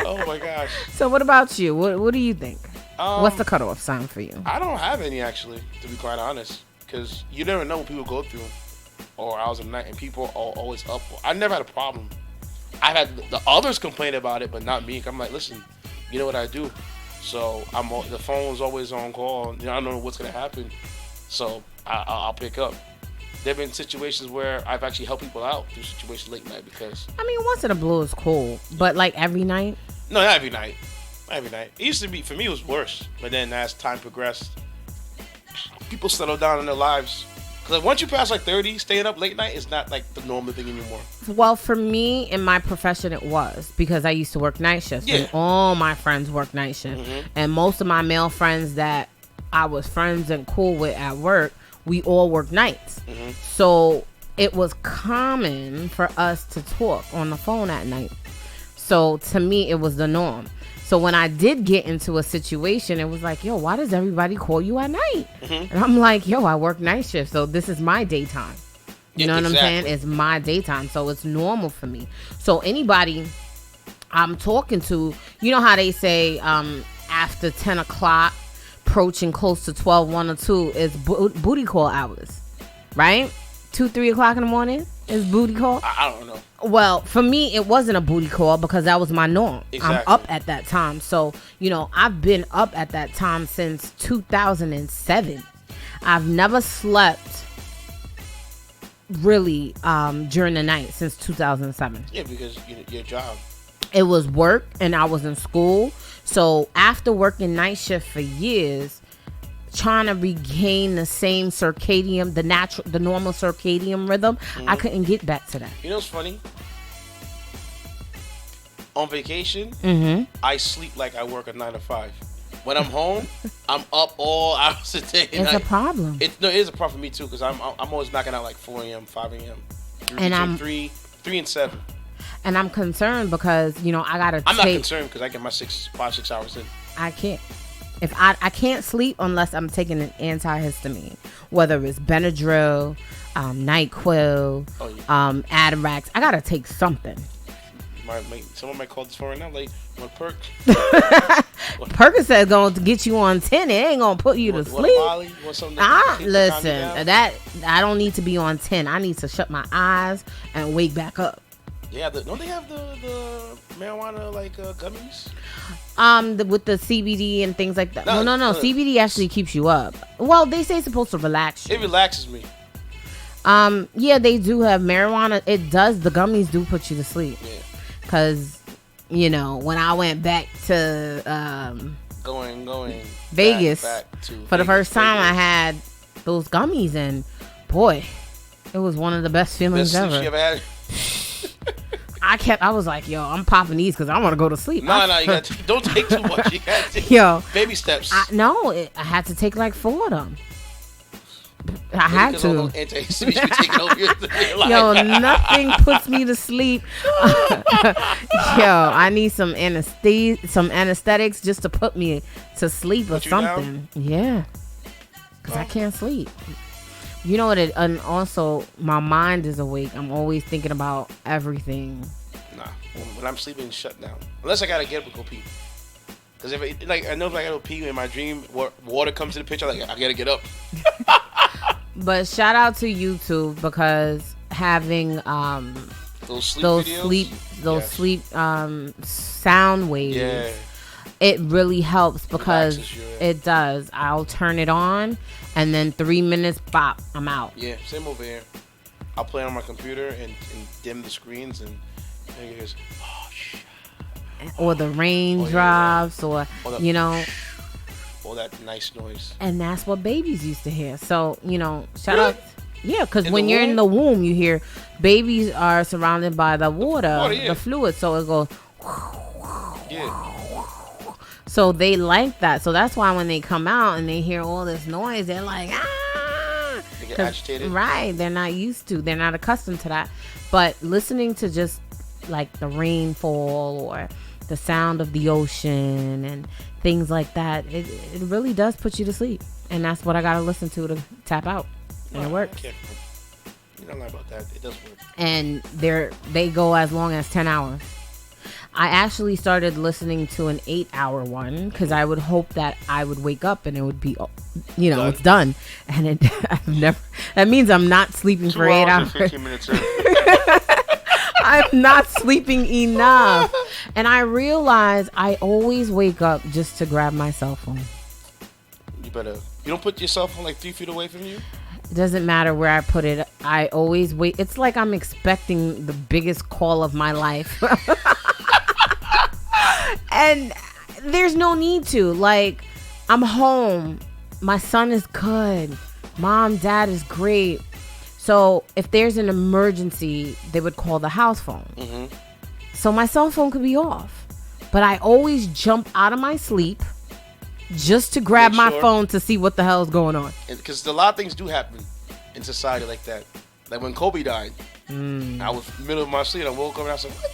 Oh my gosh. So what about you? What do you think? What's the cutoff sign for you? I don't have any actually, to be quite honest, because you never know what people go through, or hours of the night, and people are always up. I never had a problem. I've had the others complain about it, but not me. I'm like, listen, you know what I do, so the phone's always on call. I don't know what's gonna happen, so I'll pick up. There've been situations where I've actually helped people out through situations late night because. I mean, once in a blue is cool, but like every night. No, not every night. Every night. It used to be, for me, it was worse. But then as time progressed, people settle down in their lives. Because once you pass like 30, staying up late night is not like the normal thing anymore. Well, for me, in my profession, it was. Because I used to work night shifts. Yeah. And all my friends work night shifts. Mm-hmm. And most of my male friends that I was friends and cool with at work, we all work nights. Mm-hmm. So it was common for us to talk on the phone at night. So to me, it was the norm. So when I did get into a situation, it was like, yo, why does everybody call you at night? Mm-hmm. And I'm like, yo, I work night shift, so this is my daytime. You know what I'm saying? It's my daytime, so it's normal for me. So anybody I'm talking to, you know how they say after 10 o'clock, approaching close to 12, 1 or 2 is booty call hours, right? 2, 3 o'clock in the morning is booty call. I don't know. Well, for me, it wasn't a booty call because that was my norm. Exactly. I'm up at that time. So, I've been up at that time since 2007. I've never slept really during the night since 2007. Yeah, because your job. It was work and I was in school. So after working night shift for years, trying to regain the same the normal circadian rhythm, I couldn't get back to that. You know what's funny? On vacation, I sleep like I work a 9 to 5. When I'm home, I'm up all hours a day. It's a problem. It is a problem for me too, because I'm always knocking out like 4 a.m., 5 a.m. And I'm 3 and 7. And I'm concerned because I gotta. I'm not concerned because I get my 5, 6 hours in. I can't. If I can't sleep unless I'm taking an antihistamine, whether it's Benadryl, NyQuil, Atarax. I gotta take something. Someone might call this phone right now, like, what perk? Percocet going to get you on 10. It ain't gonna put you to sleep. Listen, that I don't need to be on 10. I need to shut my eyes and wake back up. Yeah, don't they have the marijuana like gummies? With the CBD and things like that. No. CBD actually keeps you up. Well, they say it's supposed to relax you. It relaxes me. Yeah, they do have marijuana. It does. The gummies do put you to sleep. Yeah. Cause, when I went back to going Vegas back to for the first time, I had those gummies, and boy, it was one of the best feelings ever. You ever had? I was like, yo, I'm popping these because I want to go to sleep. No, you don't take too much. You got to yo, baby steps. I had to take like 4 of them. I had to. Yo, nothing puts me to sleep. Yo, I need some anesthetics just to put me to sleep or something. Yeah, because I can't sleep. You know what? And also, my mind is awake. I'm always thinking about everything. Nah, when I'm sleeping, shut down. Unless I gotta get up and go pee. Because I know if I gotta pee in my dream, water comes to the picture, I gotta get up. But shout out to YouTube because having those sleep sound waves, it really helps because it does. I'll turn it on and then 3 minutes, bop, I'm out. Yeah, same over here. I'll play on my computer and dim the screens and it goes, oh shit. Or the raindrops or all that nice noise. And that's what babies used to hear. So, shout out. Yeah, because when you're in the womb, you hear babies are surrounded by the water, the fluid. So it goes. Yeah. So they like that. So that's why when they come out and they hear all this noise, they're like, ah. They get agitated. Right. They're not accustomed to that. But listening to just like the rainfall or the sound of the ocean and things like that, it really does put you to sleep. And that's what I gotta listen to tap out. And it works. You don't lie about that. It does work. And they go as long as 10 hours. I actually started listening to an 8-hour one because I would hope that I would wake up and it would be, it's done. And that means I'm not sleeping for 8 hours. 15 minutes in. I'm not sleeping enough. And I realize I always wake up just to grab my cell phone. You don't put your cell phone like 3 feet away from you? It doesn't matter where I put it. I always wait. It's like I'm expecting the biggest call of my life. And there's no need to. Like, I'm home. My son is good. Mom, dad is great. So if there's an emergency, they would call the house phone. Mm-hmm. So my cell phone could be off. But I always jump out of my sleep just to grab my phone to see what the hell is going on. Because a lot of things do happen in society like that. Like when Kobe died, I was in the middle of my sleep. I woke up and I said, "What?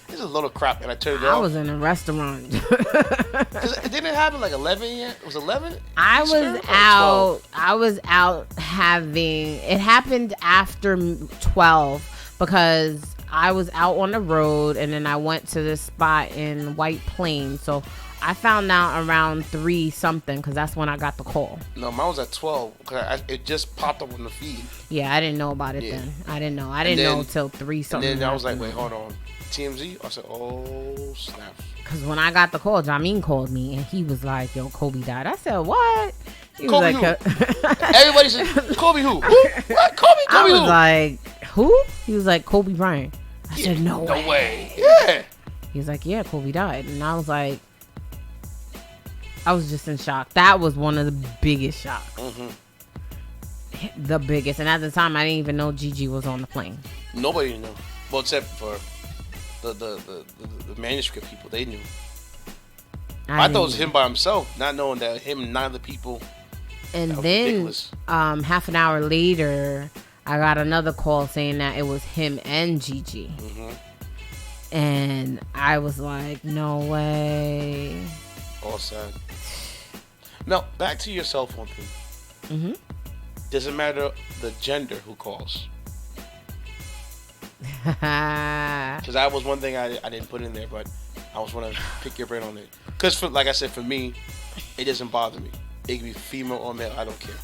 This is a load of crap." And I turned it off. I was in a restaurant. Didn't it happen like 11 yet? It was 11? I was out having. It happened after 12 because I was out on the road and then I went to this spot in White Plains. So I found out around 3 something because that's when I got the call. No, mine was at 12 because it just popped up on the feed. Yeah, I didn't know about it then. I didn't know. I didn't know till 3 something. And then I was like, wait, hold on. TMZ? I said, oh, snap. Because when I got the call, Jamin called me and he was like, yo, Kobe died. I said, what? He Kobe was like, who? Everybody said, Kobe who? Who? What? Kobe I was who? like, who? He was like, Kobe Bryant. I said, no way. Yeah. He was like, yeah, Kobe died. And I was like, I was just in shock. That was one of the biggest shocks. The biggest. And at the time, I didn't even know Gigi was on the plane. Nobody knew. Well, except for the manuscript people. They knew. I thought it was him by himself, not knowing that him and 9 other people. And then half an hour later, I got another call saying that it was him and Gigi. And I was like, no way. All sad. Now, back to your cell phone thing. Doesn't matter the gender who calls. Because that was one thing I didn't put in there, but I was want to pick your brain on it. Because, like I said, for me, it doesn't bother me. It can be female or male. I don't care.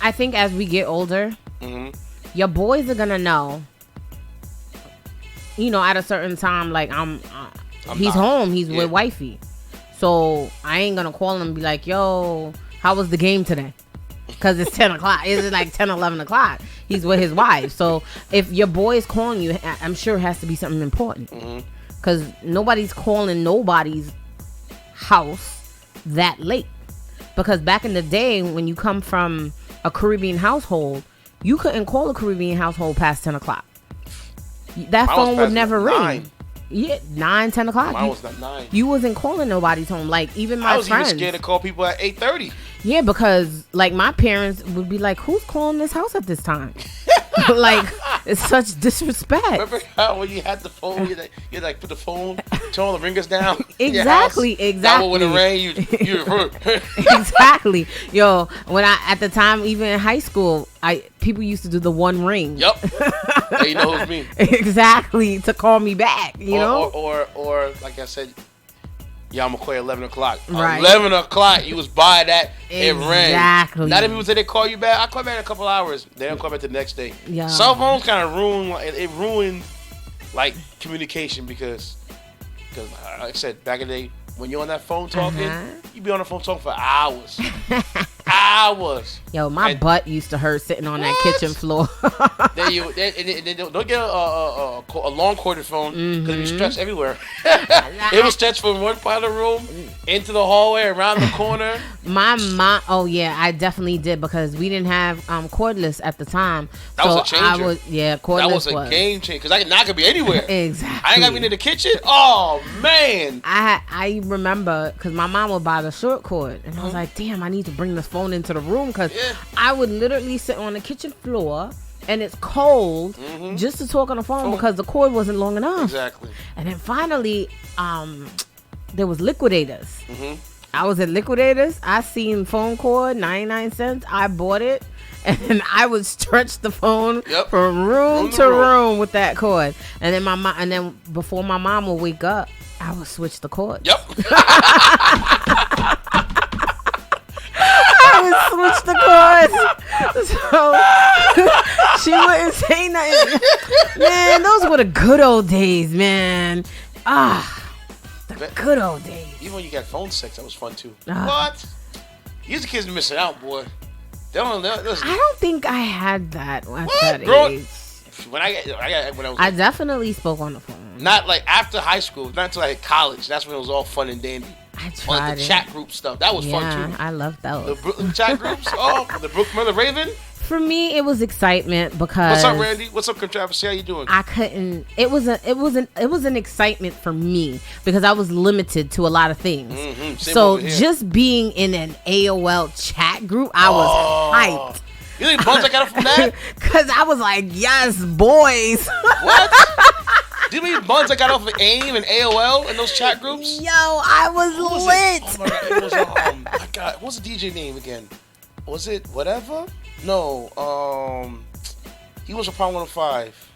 I think as we get older, your boys are going to know, you know, at a certain time, like, he's home. He's with wifey. So I ain't going to call him and be like, yo, how was the game today? Because it's 10 o'clock. It's like 10, 11 o'clock. He's with his wife. So if your boy is calling you, I'm sure it has to be something important. Because nobody's calling nobody's house that late. Because back in the day, when you come from a Caribbean household, you couldn't call a Caribbean household past 10 o'clock. That phone would never ring. Yeah, 9, 10 o'clock. Mine was not 9. You wasn't calling nobody's home. Like, even my friends. I was even scared to call people at 8:30. Yeah, because, like, my parents would be like, who's calling this house at this time? Like, it's such disrespect. Remember how when you had the phone, you like put the phone, turn all the ringers down? Exactly. That when it rang, you Exactly. Yo, when at the time, even in high school, people used to do the one ring. Yep. Yeah, you know who's me. Exactly, to call me back, you know? Or like I said, yeah, I'm going to call you 11 o'clock. Right. 11 o'clock, you was by that, it rang. Exactly. Not that people say they call you back. I call back in a couple hours. They don't call back the next day. Yeah. Cell phones kind of ruined, like, communication because, like I said, back in the day, when you're on that phone talking, you be on the phone talking for hours. Hours. Yo, my butt used to hurt sitting on that kitchen floor. Then don't get a long corded phone because it be stretched everywhere. It was stretched from one part of the room into the hallway, around the corner. My mom, I definitely did because we didn't have cordless at the time. That was a changer. Cordless that was a game changer because now I could be anywhere. Exactly. I ain't got to be in the kitchen. Oh man. I remember because my mom would buy the short cord, and I was like, damn, I need to bring this phone into the room because I would literally sit on the kitchen floor and it's cold just to talk on the phone because the cord wasn't long enough. Exactly. And then finally, there was Liquidators. I was at Liquidators. I seen phone cord, 99 cents. I bought it. And I would stretch the phone from room to room with that cord. And then before my mom would wake up, I would switch the cord. Yep. I would switch the cords. So she wouldn't say nothing. Man, those were the good old days, man. The good old days. Even when you got phone sex, that was fun too. What? You the kids missing out, boy. I don't think I had that at that age. When I definitely spoke on the phone. Not like after high school, not until like college. That's when it was all fun and dandy. I tried the chat group stuff. That was fun too. I loved those. The Brooklyn chat groups. The Brooklyn the Raven. For me, it was excitement because. What's up, Randy? What's up, Controversy? How you doing? I couldn't. It was an excitement for me because I was limited to a lot of things. So just being in an AOL chat group, I was hyped. You think Buns I got it from that? Because I was like, yes, boys. What? Do you mean Buns I got off of AIM and AOL in those chat groups? Yo, I was lit. Oh my god, it was my god, what's the DJ name again? Was it whatever? No, he was a Power 105.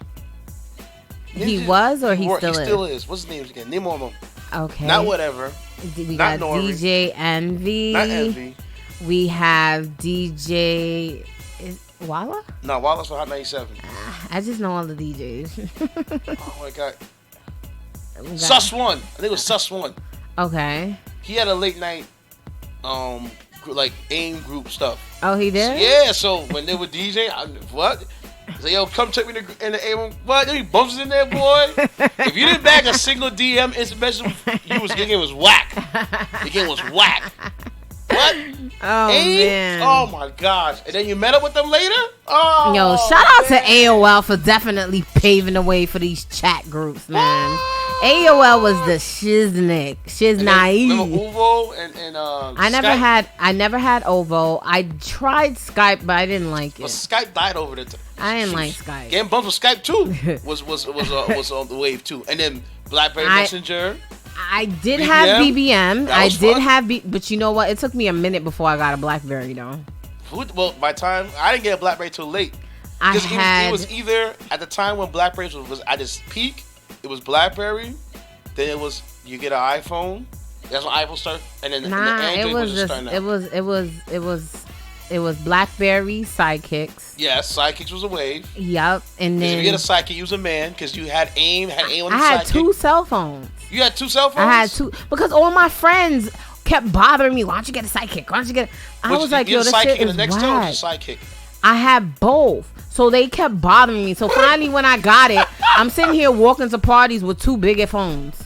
He was or he still is? He still is. What's his name again? Name one of them. Okay. Not whatever. We Not got Nori. DJ Envy. Not Envy. We have DJ Walla? No, Wallace for Hot 97. I just know all the DJs. Oh my god. Sus One. I think it was Sus One. Okay. He had a late night, like AIM group stuff. Oh, he did? Yeah. So when they were DJ, what? Say, yo, come check me in the AIM. What? There be bumps in there, boy. If you didn't bag a single DM instant message, your game was whack. Your game was whack. What? Oh, man. Oh, my gosh. And then you met up with them later? Oh, yo, shout out to AOL for definitely paving the way for these chat groups, man. AOL was the shiznick. Shiznaive. Remember Uvo and I never had Ovo. I tried Skype, but I didn't like it. But Skype died over the time. I didn't like Skype. Getting bumped with Skype too was on the wave too. And then BlackBerry Messenger. I did BBM? have BBM. That was fun. But you know what? It took me a minute before I got a BlackBerry though. Well, by the time I didn't get a BlackBerry till late. It was either at the time when BlackBerry was at its peak, it was BlackBerry. Then it was you get an iPhone. That's when iPhone started, and then the Android was just starting out. It was BlackBerry Sidekicks. Yes, Sidekicks was a wave. Yep, and then if you get a Sidekick, you was a man because you had AIM on the Sidekick. I had 2 cell phones. You had 2 cell phones? I had 2 because all my friends kept bothering me. Why don't you get a Sidekick? Why don't you get? I was like, yo, this shit is whack. Sidekick. I had both, so they kept bothering me. So finally, when I got it, I'm sitting here walking to parties with 2 bigger phones.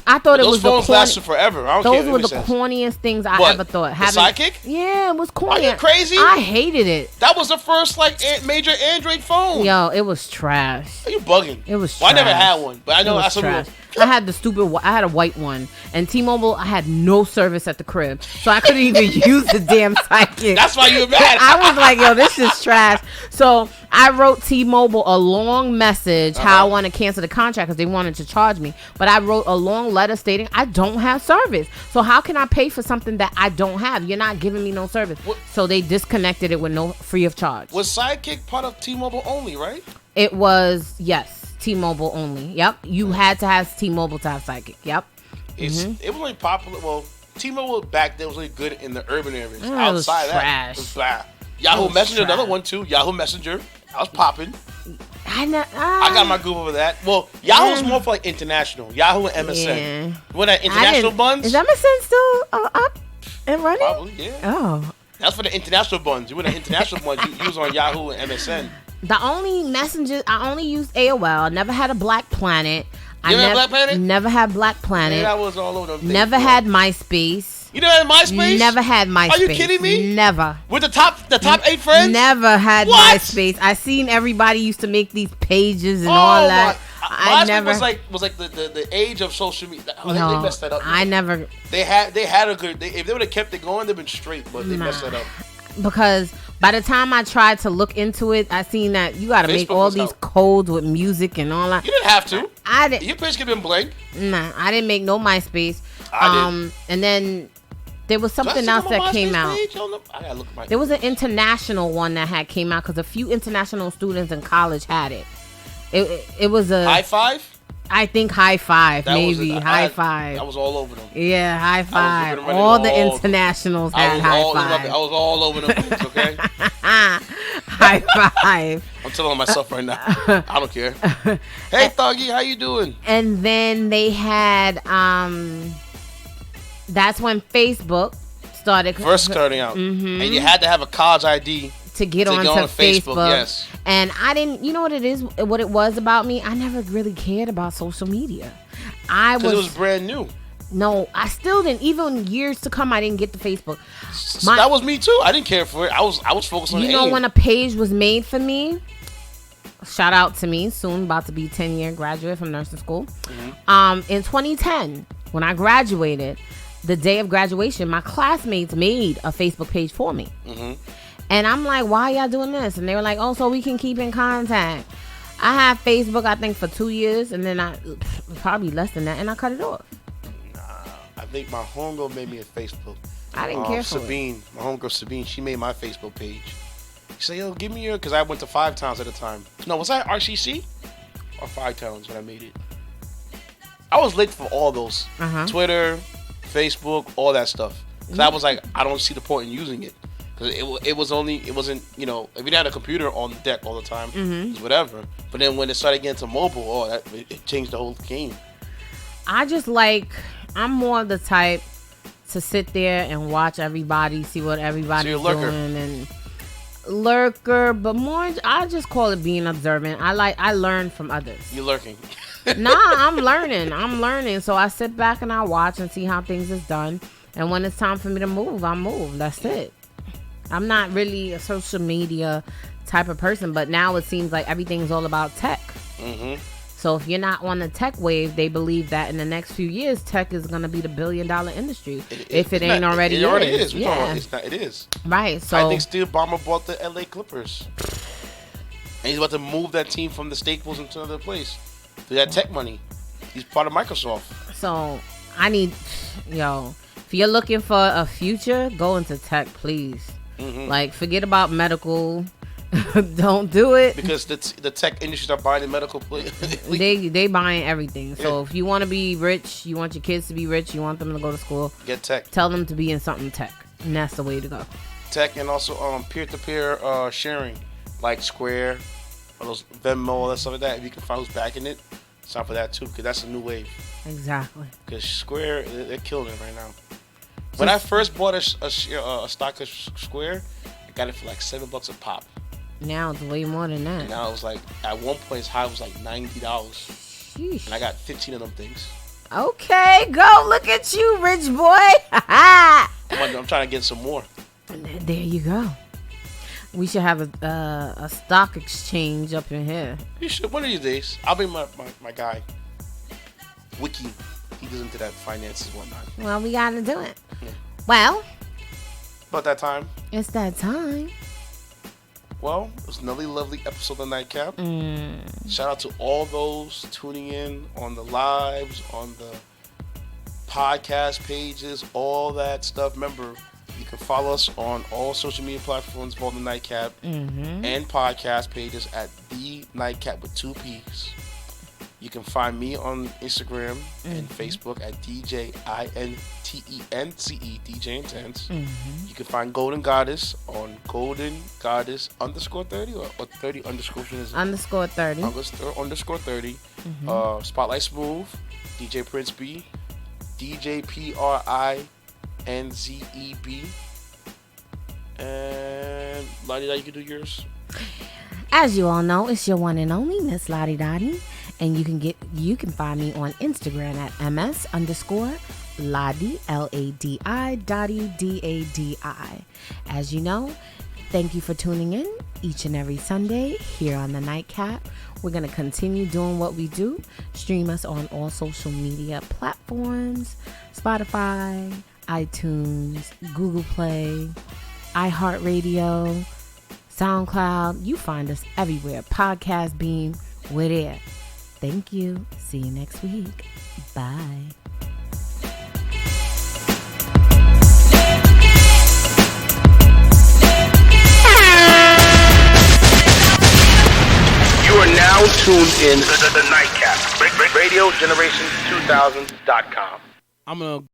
I thought it was those phones lasted forever. Those were the corniest things I ever thought. The Sidekick? Yeah, it was corny. Are you crazy? I hated it. That was the first major Android phone. Yo, it was trash. Are you bugging? It was trash. Well, I never had one, but I know I saw. I had I had a white one, and T-Mobile, I had no service at the crib, so I couldn't even use the damn Sidekick. That's why you were mad. I was like, yo, this is trash. So I wrote T-Mobile a long message how I want to cancel the contract because they wanted to charge me, but I wrote a long letter stating I don't have service. So how can I pay for something that I don't have? You're not giving me no service. So they disconnected it with no free of charge. Was Sidekick part of T-Mobile only, right? It was, yes. T-Mobile only. Yep. You had to have T-Mobile to have Sidekick. Yep. It was only popular. Well, T-Mobile back then was really good in the urban areas. Outside that, it was blah. Yahoo Messenger, another one too. Yahoo Messenger, I was popping. I got my groove over that. Well, Yahoo was more for like international. Yahoo and MSN. Yeah. When that international buns. Is MSN still up and running? Probably, yeah. Oh. That's for the international buns. You were the international buns. You was on Yahoo and MSN. The only messengers, I only used AOL. Never had a Black Planet. Black Planet? Never had Black Planet. Yeah, I was all over them. Never had MySpace. You never had MySpace? Never had MySpace. Are you kidding me? Never. With the top 8 friends? Never had MySpace. I seen everybody used to make these pages and all that. MySpace was like the age of social media. They messed that up. I never. They had a good. If they would have kept it going, they'd been straight. But they messed that up. Because by the time I tried to look into it, I seen that you got to make all these codes with music and all that. You didn't have to. I didn't. Your page could have been blank. Nah, I didn't make no MySpace. I did. And then there was something else that came out. I gotta look at my. There was an international one that had came out because a few international students in college had it. It was a High Five. I think High Five, maybe High Five. I was all over them. Yeah, High Five. All the internationals had High Five. I was all over them. Okay. High Five. I'm telling myself right now. I don't care. Hey, Thuggy, how you doing? And then they had that's when Facebook started. First starting out, and you had to have a college ID to get onto Facebook. Yes. And I didn't, you know what it is, what it was about me? I never really cared about social media. Because it was brand new. No, I still didn't. Even years to come, I didn't get to Facebook. That was me too. I didn't care for it. I was focused on. You know, when a page was made for me. Shout out to me, soon about to be 10-year graduate from nursing school. In 2010, when I graduated, the day of graduation, my classmates made a Facebook page for me. Mm-hmm. And I'm like, why y'all doing this? And they were like, oh, so we can keep in contact. I had Facebook, I think, for 2 years, and then probably less than that, and I cut it off. I think my homegirl made me a Facebook. I didn't care for Sabine, my homegirl Sabine, she made my Facebook page. She said, yo, give me your, because I went to 5 towns at a time. No, was I RCC? Or 5 towns when I made it? I was late for all those. Twitter, Facebook, all that stuff. Because I was like, I don't see the point in using it. Because it wasn't, you know, if you didn't have a computer on deck all the time, it's whatever. But then when it started getting to mobile, it changed the whole game. I'm more the type to sit there and watch everybody, see what everybody's doing, and lurker, but more I just call it being observant. I learn from others. You lurking? Nah, I'm learning. So I sit back and I watch and see how things is done. And when it's time for me to move, I move. That's it. I'm not really a social media type of person, but now it seems like everything's all about tech. Mm-hmm. So if you're not on the tech wave, they believe that in the next few years, tech is going to be the $1 billion industry. If it ain't already is. It already is. Yeah. It is. Right. So I think Steve Ballmer bought the LA Clippers. And he's about to move that team from the Staples into another place. For that tech money. He's part of Microsoft. So if you're looking for a future, go into tech, please. Mm-hmm. Like, forget about medical. Don't do it, because the tech industries are buying the medical place. they buying everything. So if you want to be rich, you want your kids to be rich, you want them to go to school, get tech. Tell them to be in something tech, and that's the way to go. Tech, and also peer-to-peer sharing, like Square, or those Venmo, all that stuff like that. If you can find who's backing it, it's time for that too, because that's a new wave. Exactly. Because Square, they're killing it right now. When I first bought a stock of Square, I got it for like $7 a pop. Now it's way more than that. Now it was like, at one point, its high was like $90. Sheesh. And I got 15 of them things. Okay, go. Look at you, rich boy. I'm trying to get some more. There you go. We should have a stock exchange up in here. You should. One of these days. I'll be my guy. Wiki. He goes into that finances and whatnot. Well, we got to do it. Yeah. Well. About that time. It's that time. Well, it was another lovely episode of Nightcap. Shout out to all those tuning in on the lives, on the podcast pages, all that stuff. Remember, you can follow us on all social media platforms for the Nightcap and podcast pages at The Nightcap with 2 P's. You can find me on Instagram and Facebook at DJ Intence, DJ Intence. You can find Golden Goddess on Golden Goddess _30 or 30 underscore _30. Underscore 30. Spotlight Smooth, DJ Prince B, DJ PRINZEB, and Ladi Dadi, you can do yours. As you all know, it's your one and only Miss Ladi Dadi. And you can find me on Instagram at ms_Ladi, LADI, Dadi, DADI. As you know, thank you for tuning in each and every Sunday here on the Nightcap. We're going to continue doing what we do. Stream us on all social media platforms, Spotify, iTunes, Google Play, iHeartRadio, SoundCloud. You find us everywhere. Podcast Beam, we're there. Thank you. See you next week. Bye. You are now tuned in to the Nightcap. Radio Generation 2000.com. I'm going to